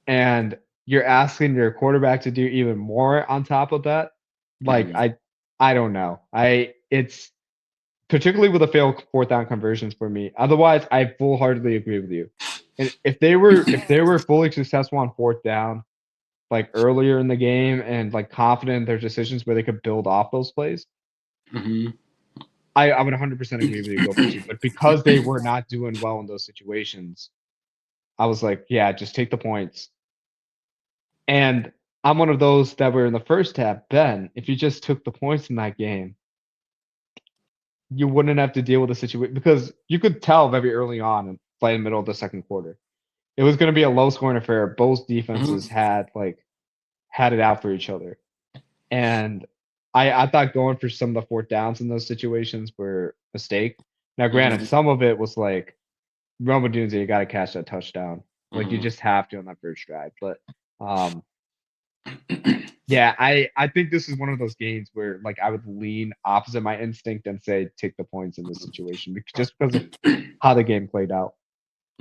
and you're asking your quarterback to do even more on top of that. Like, I don't know. It's particularly with the failed 4th down conversions for me. Otherwise, I full-heartedly agree with you. And if they were fully successful on 4th down, like earlier in the game and like confident in their decisions where they could build off those plays, Mm-hmm. I would 100% agree with you. Go for two. But because they were not doing well in those situations, I was like, yeah, just take the points. And I'm one of those that were in the first half. Ben, if you just took the points in that game, you wouldn't have to deal with the situation because you could tell very early on and play in the middle of the second quarter. It was going to be a low scoring affair. Both defenses had it out for each other. And I thought going for some of the fourth downs in those situations were a mistake. Now, granted, Mm-hmm. some of it was like Roma Dunze, you got to catch that touchdown. Like you Mm-hmm. just have to on that first drive. But um, yeah, I think this is one of those games where like I would lean opposite my instinct and say take the points in this situation just because of how the game played out.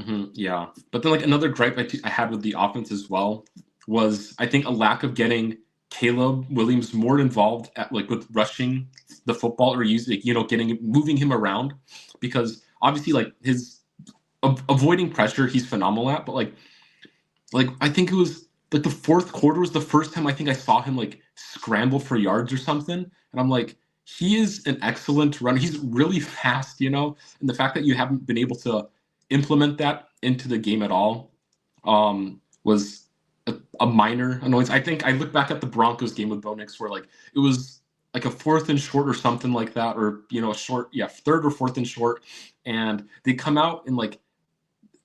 Mm-hmm. Yeah, but then like another gripe I had with the offense as well was I think a lack of getting Caleb Williams more involved at like with rushing the football or using getting moving him around because obviously like his avoiding pressure he's phenomenal at, but like I think it was like the fourth quarter was the first time I think I saw him like scramble for yards or something, and I'm like he is an excellent runner. He's really fast, and the fact that you haven't been able to implement that into the game at all was a minor annoyance. I think I look back at the Broncos game with Bo Nix where like it was like a fourth and short or something like that, or a short, third or fourth and short, and they come out and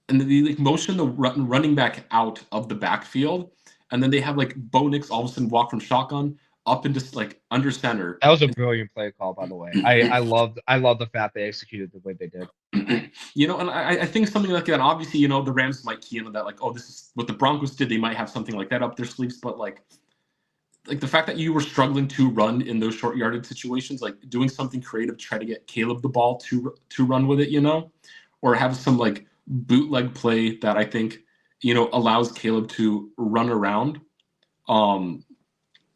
they like motion the running back out of the backfield, and then they have like Bo Nix all of a sudden walk from shotgun up into like under center. That was a brilliant play call, by the way. I love the fact they executed the way they did. And I think something like that. Obviously, the Rams might key into that, like, oh, this is what the Broncos did. They might have something like that up their sleeves, but like the fact that you were struggling to run in those short yardage situations, like doing something creative, try to get Caleb the ball to run with it, or have some like bootleg play that I think allows Caleb to run around.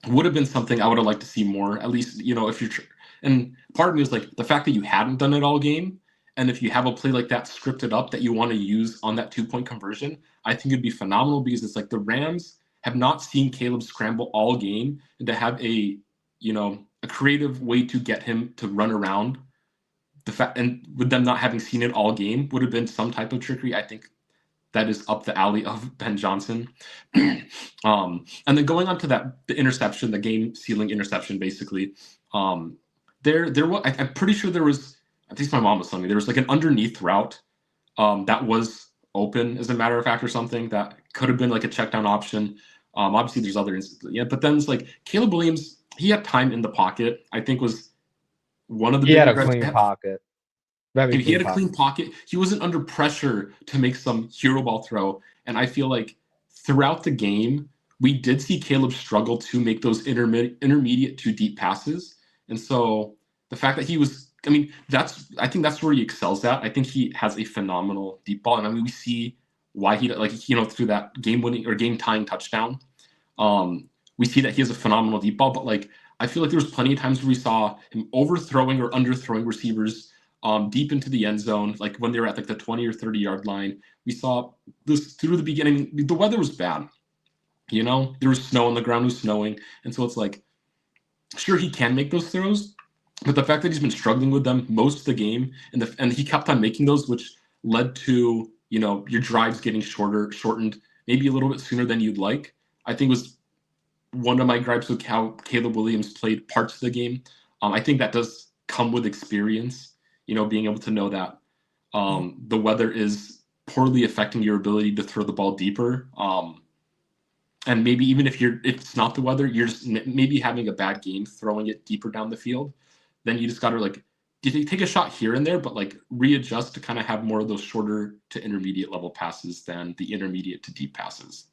Would have been something I would have liked to see more. At least if you're and part of me is like the fact that you hadn't done it all game. And if you have a play like that scripted up that you want to use on that 2-point conversion, I think it'd be phenomenal because it's like the Rams have not seen Caleb scramble all game, and to have a creative way to get him to run around the fact, and with them not having seen it all game would have been some type of trickery. I think that is up the alley of Ben Johnson. And then going on to the interception, the game sealing interception, basically. There was, I'm pretty sure there was, at least my mom was telling me, there was like an underneath route that was open, as a matter of fact, or something that could have been like a check down option. Obviously, there's other instances, but then it's like Caleb Williams, he had time in the pocket, I think was one of the He had bigger a clean pocket. Very he clean had a clean pocket. He wasn't under pressure to make some hero ball throw. And I feel like throughout the game, we did see Caleb struggle to make those intermediate to deep passes. And so the fact that he was, I think that's where he excels at. I think he has a phenomenal deep ball. And we see why he, like, through that game winning or game tying touchdown, we see that he has a phenomenal deep ball. But like, I feel like there was plenty of times where we saw him overthrowing or underthrowing receivers deep into the end zone, like when they were at like the 20 or 30-yard line. We saw this through the beginning. The weather was bad. There was snow on the ground, was snowing. And so it's like, sure, he can make those throws, but the fact that he's been struggling with them most of the game, and he kept on making those, which led to, your drives getting shortened, maybe a little bit sooner than you'd like, I think was one of my gripes with how Caleb Williams played parts of the game. I think that does come with experience, being able to know that the weather is poorly affecting your ability to throw the ball deeper. And maybe even if it's not the weather, you're just maybe having a bad game throwing it deeper down the field. Then you just got to like take a shot here and there, but like readjust to kind of have more of those shorter to intermediate level passes than the intermediate to deep passes.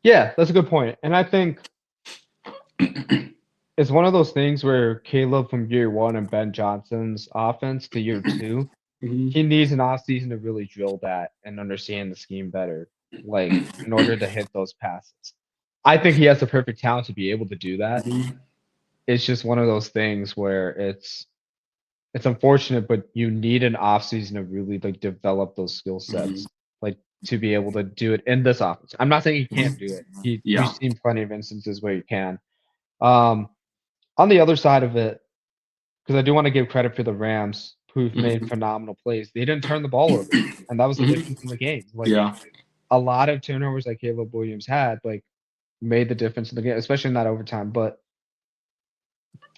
Yeah, that's a good point. And I think it's one of those things where Caleb from year one and Ben Johnson's offense to year two, he needs an offseason to really drill that and understand the scheme better, like in order to hit those passes. I think he has the perfect talent to be able to do that. It's just one of those things where it's unfortunate, but you need an offseason to really like develop those skill sets. Like to be able to do it in this offense. I'm not saying he can't do it. We've Yeah. seen plenty of instances where he can. On the other side of it, because I do want to give credit for the Rams, who've made phenomenal plays. They didn't turn the ball over, and that was the difference in the game. Like Yeah. a lot of turnovers that Caleb Williams had, like made the difference in the game, especially in that overtime. But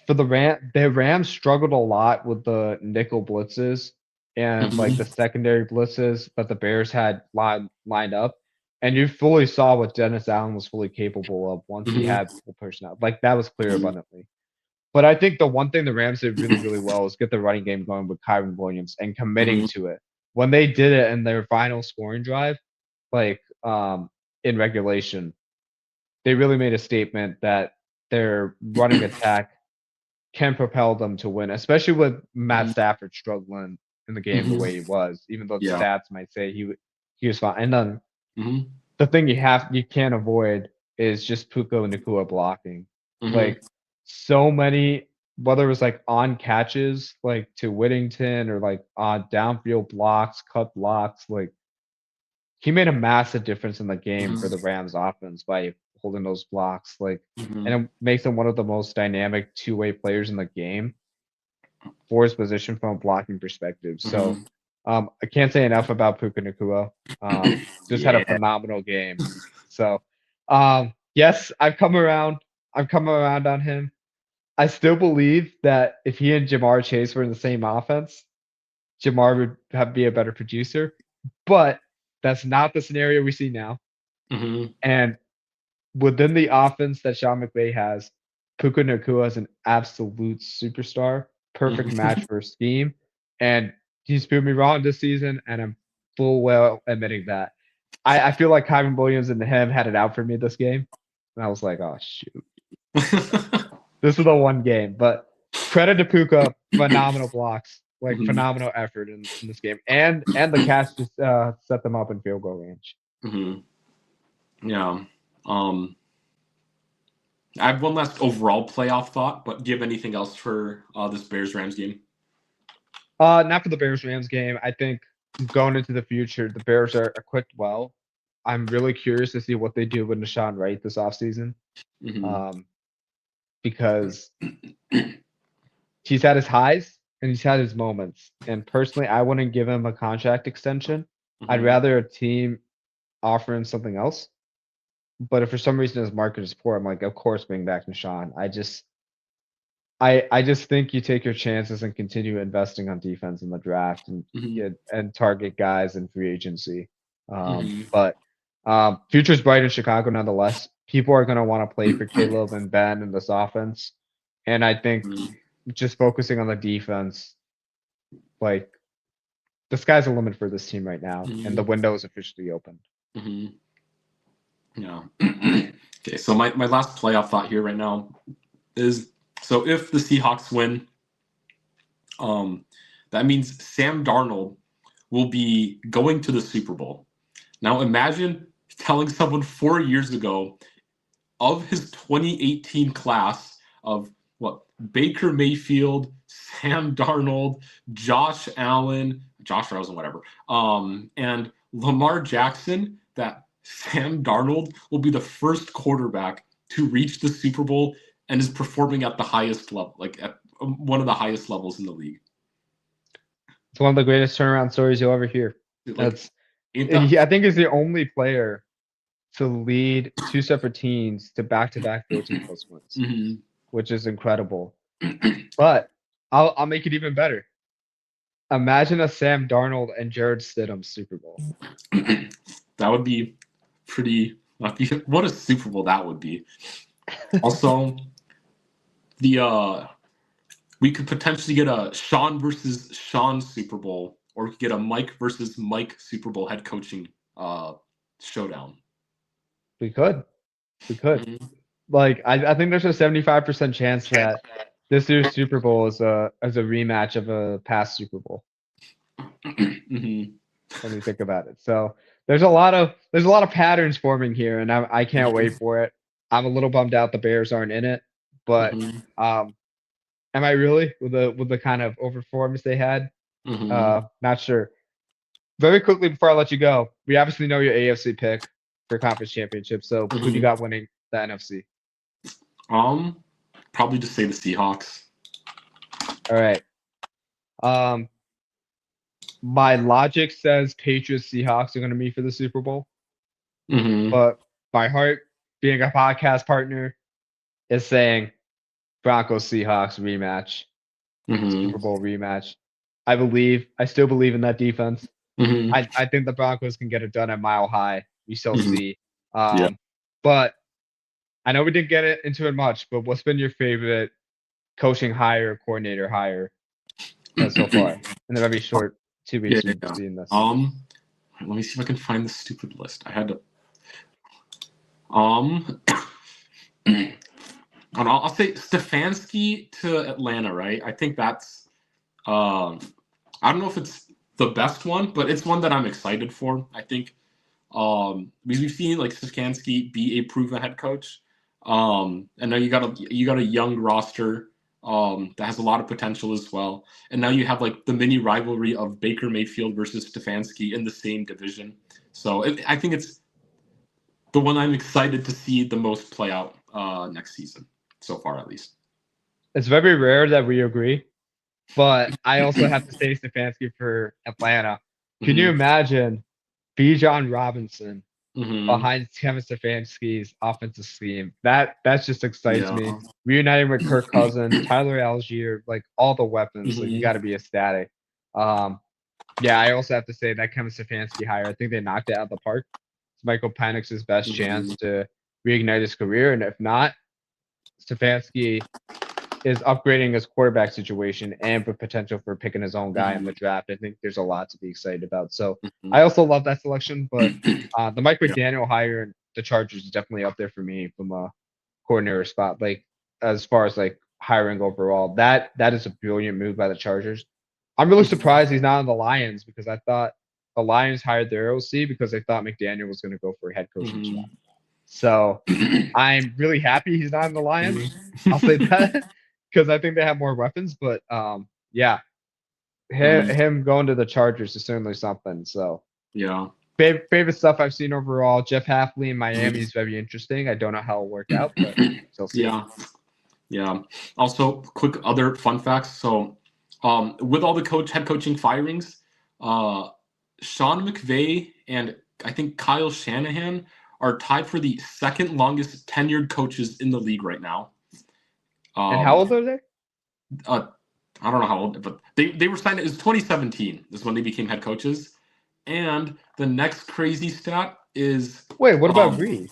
for the Rams struggled a lot with the nickel blitzes and like the secondary blitzes that the Bears had lined up. And you fully saw what Dennis Allen was fully capable of once he had full personnel. Like that was clear abundantly. But I think the one thing the Rams did really, really well is get the running game going with Kyron Williams and committing to it. When they did it in their final scoring drive, like in regulation, they really made a statement that their running attack can propel them to win, especially with Matt Stafford struggling in the game the way he was, even though the Yeah. stats might say he was fine. And then Mhm. the thing you can't avoid is just Puka Nacua blocking. Like so many, whether it was like on catches, like to Whittington or like on downfield blocks, cut blocks, like he made a massive difference in the game for the Rams offense by holding those blocks. Like, and it makes him one of the most dynamic two-way players in the game for his position from a blocking perspective. So I can't say enough about Puka Nacua. Just had a phenomenal game. So yes, I've come around. I've come around on him. I still believe that if he and Jamar Chase were in the same offense, Jamar would be a better producer. But that's not the scenario we see now. And within the offense that Sean McVay has, Puka Nacua is an absolute superstar, perfect match for a scheme. And he's proved me wrong this season, and I'm full well admitting that. I feel like Kyron Williams and him had it out for me this game. And I was like, oh, shoot. This is the one game. But credit to Puka, phenomenal blocks, like phenomenal effort in this game. And the catch just set them up in field goal range. Yeah. I have one last overall playoff thought, but do you have anything else for this Bears-Rams game? Not for the Bears-Rams game. I think going into the future, the Bears are equipped well. I'm really curious to see what they do with Nashawn Wright this offseason. Because he's had his highs and he's had his moments. And personally, I wouldn't give him a contract extension. I'd rather a team offer him something else. But if for some reason his market is poor, I'm like, of course, bring back Nashawn. I just think you take your chances and continue investing on defense in the draft and target guys in free agency. But future's bright in Chicago nonetheless. People are going to want to play for Caleb and Ben in this offense. And I think just focusing on the defense, like the sky's the limit for this team right now, and the window is officially opened. Yeah. Okay, so my last playoff thought here right now is, so if the Seahawks win, that means Sam Darnold will be going to the Super Bowl. Now imagine telling someone 4 years ago of his 2018 class of Baker Mayfield, Sam Darnold, Josh Allen, Josh Rosen, whatever, and Lamar Jackson, that Sam Darnold will be the first quarterback to reach the Super Bowl and is performing at the highest level, like at one of the highest levels in the league. It's one of the greatest turnaround stories you'll ever hear. I think he's the only player to lead two separate teams to back-to-back 14+ wins, which is incredible. But I'll make it even better. Imagine a Sam Darnold and Jared Stidham Super Bowl. That would be pretty. What a Super Bowl that would be. Also, we could potentially get a Sean versus Sean Super Bowl, or we could get a Mike versus Mike Super Bowl head coaching showdown. We could. Like I think there's a 75% chance that this year's Super Bowl is a rematch of a past Super Bowl. When you think about it, so there's a lot of patterns forming here, and I can't wait for it. I'm a little bummed out the Bears aren't in it, but am I really with the kind of overperformance they had? Not sure. very quickly before I let you go, we obviously know your AFC pick for conference championship. So who do you got winning the NFC? Probably just say the Seahawks. All right. My logic says Patriots Seahawks are going to meet for the Super Bowl, but my heart, being a podcast partner, is saying Broncos Seahawks rematch, Super Bowl rematch. I still believe in that defense. I think the Broncos can get it done at Mile High. We shall see. But I know we didn't get into it much, but what's been your favorite coaching hire, coordinator hire so far in the very short 2 weeks we've seen this? Let me see if I can find the stupid list. I had to. I'll say Stefanski to Atlanta, right? I think that's. I don't know if it's the best one, but it's one that I'm excited for. I think because we've seen like Stefanski be a proven head coach. And now you got a young roster that has a lot of potential as well. And now you have like the mini rivalry of Baker Mayfield versus Stefanski in the same division. So I think it's the one I'm excited to see the most play out next season, so far at least. It's very rare that we agree, but I also have to say Stefanski for Atlanta. Can you imagine Bijan Robinson behind Kevin Stefanski's offensive scheme? That just excites me. Reuniting with Kirk Cousins, Tyler Algier, like all the weapons, like you got to be ecstatic. Yeah, I also have to say that Kevin Stefanski hire, I think they knocked it out of the park. It's Michael Penix's best chance to reignite his career, and if not, Stefanski is upgrading his quarterback situation and with potential for picking his own guy in the draft. I think there's a lot to be excited about. So I also love that selection, but the Mike McDaniel hire in the Chargers is definitely up there for me from a coordinator spot. Like as far as like hiring overall, that is a brilliant move by the Chargers. I'm really surprised he's not on the Lions because I thought the Lions hired their OC because they thought McDaniel was going to go for a head coaching job. So I'm really happy he's not in the Lions. I'll say that because I think they have more weapons. But yeah, him going to the Chargers is certainly something. So yeah, favorite stuff I've seen overall. Jeff Hafley in Miami is very interesting. I don't know how it'll work out, but we'll see. Yeah. Also, quick other fun facts. So, with all the head coaching firings, Sean McVay and I think Kyle Shanahan are tied for the second longest tenured coaches in the league right now. And how old are they? I don't know how old, but they were signed. It was 2017 is when they became head coaches. And the next crazy stat is wait, what about Reed?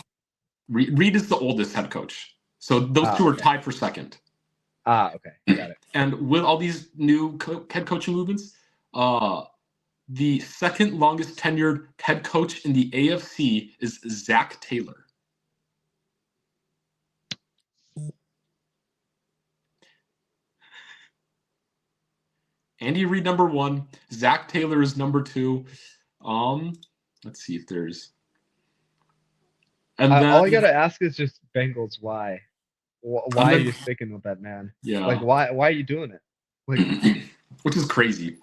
Reed is the oldest head coach. So those two are tied for second. Okay, got it. And with all these new head coaching movements, the second longest tenured head coach in the AFC is Zach Taylor. Andy Reid number 1, Zach Taylor is number 2. Let's see if there's. And then, all I gotta ask is just Bengals. Why? Why are you sticking with that man? Yeah. Like why are you doing it? Like, which is crazy.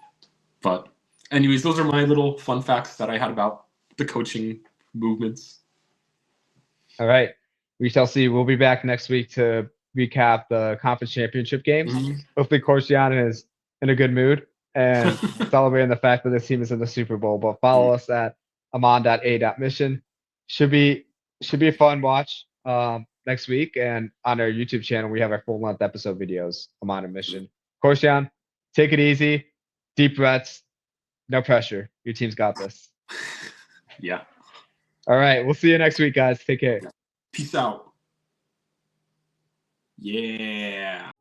But anyways, those are my little fun facts that I had about the coaching movements. All right. We shall see. We'll be back next week to recap the conference championship games. Hopefully Corstian is in a good mood and celebrating the fact that this team is in the Super Bowl. But follow us at amon.a.mission. Should be a fun watch next week. And on our YouTube channel, we have our full-length episode videos, Amon and Mission. Corstian, take it easy. Deep breaths. No pressure. Your team's got this. Yeah. All right. We'll see you next week, guys. Take care. Peace out. Yeah.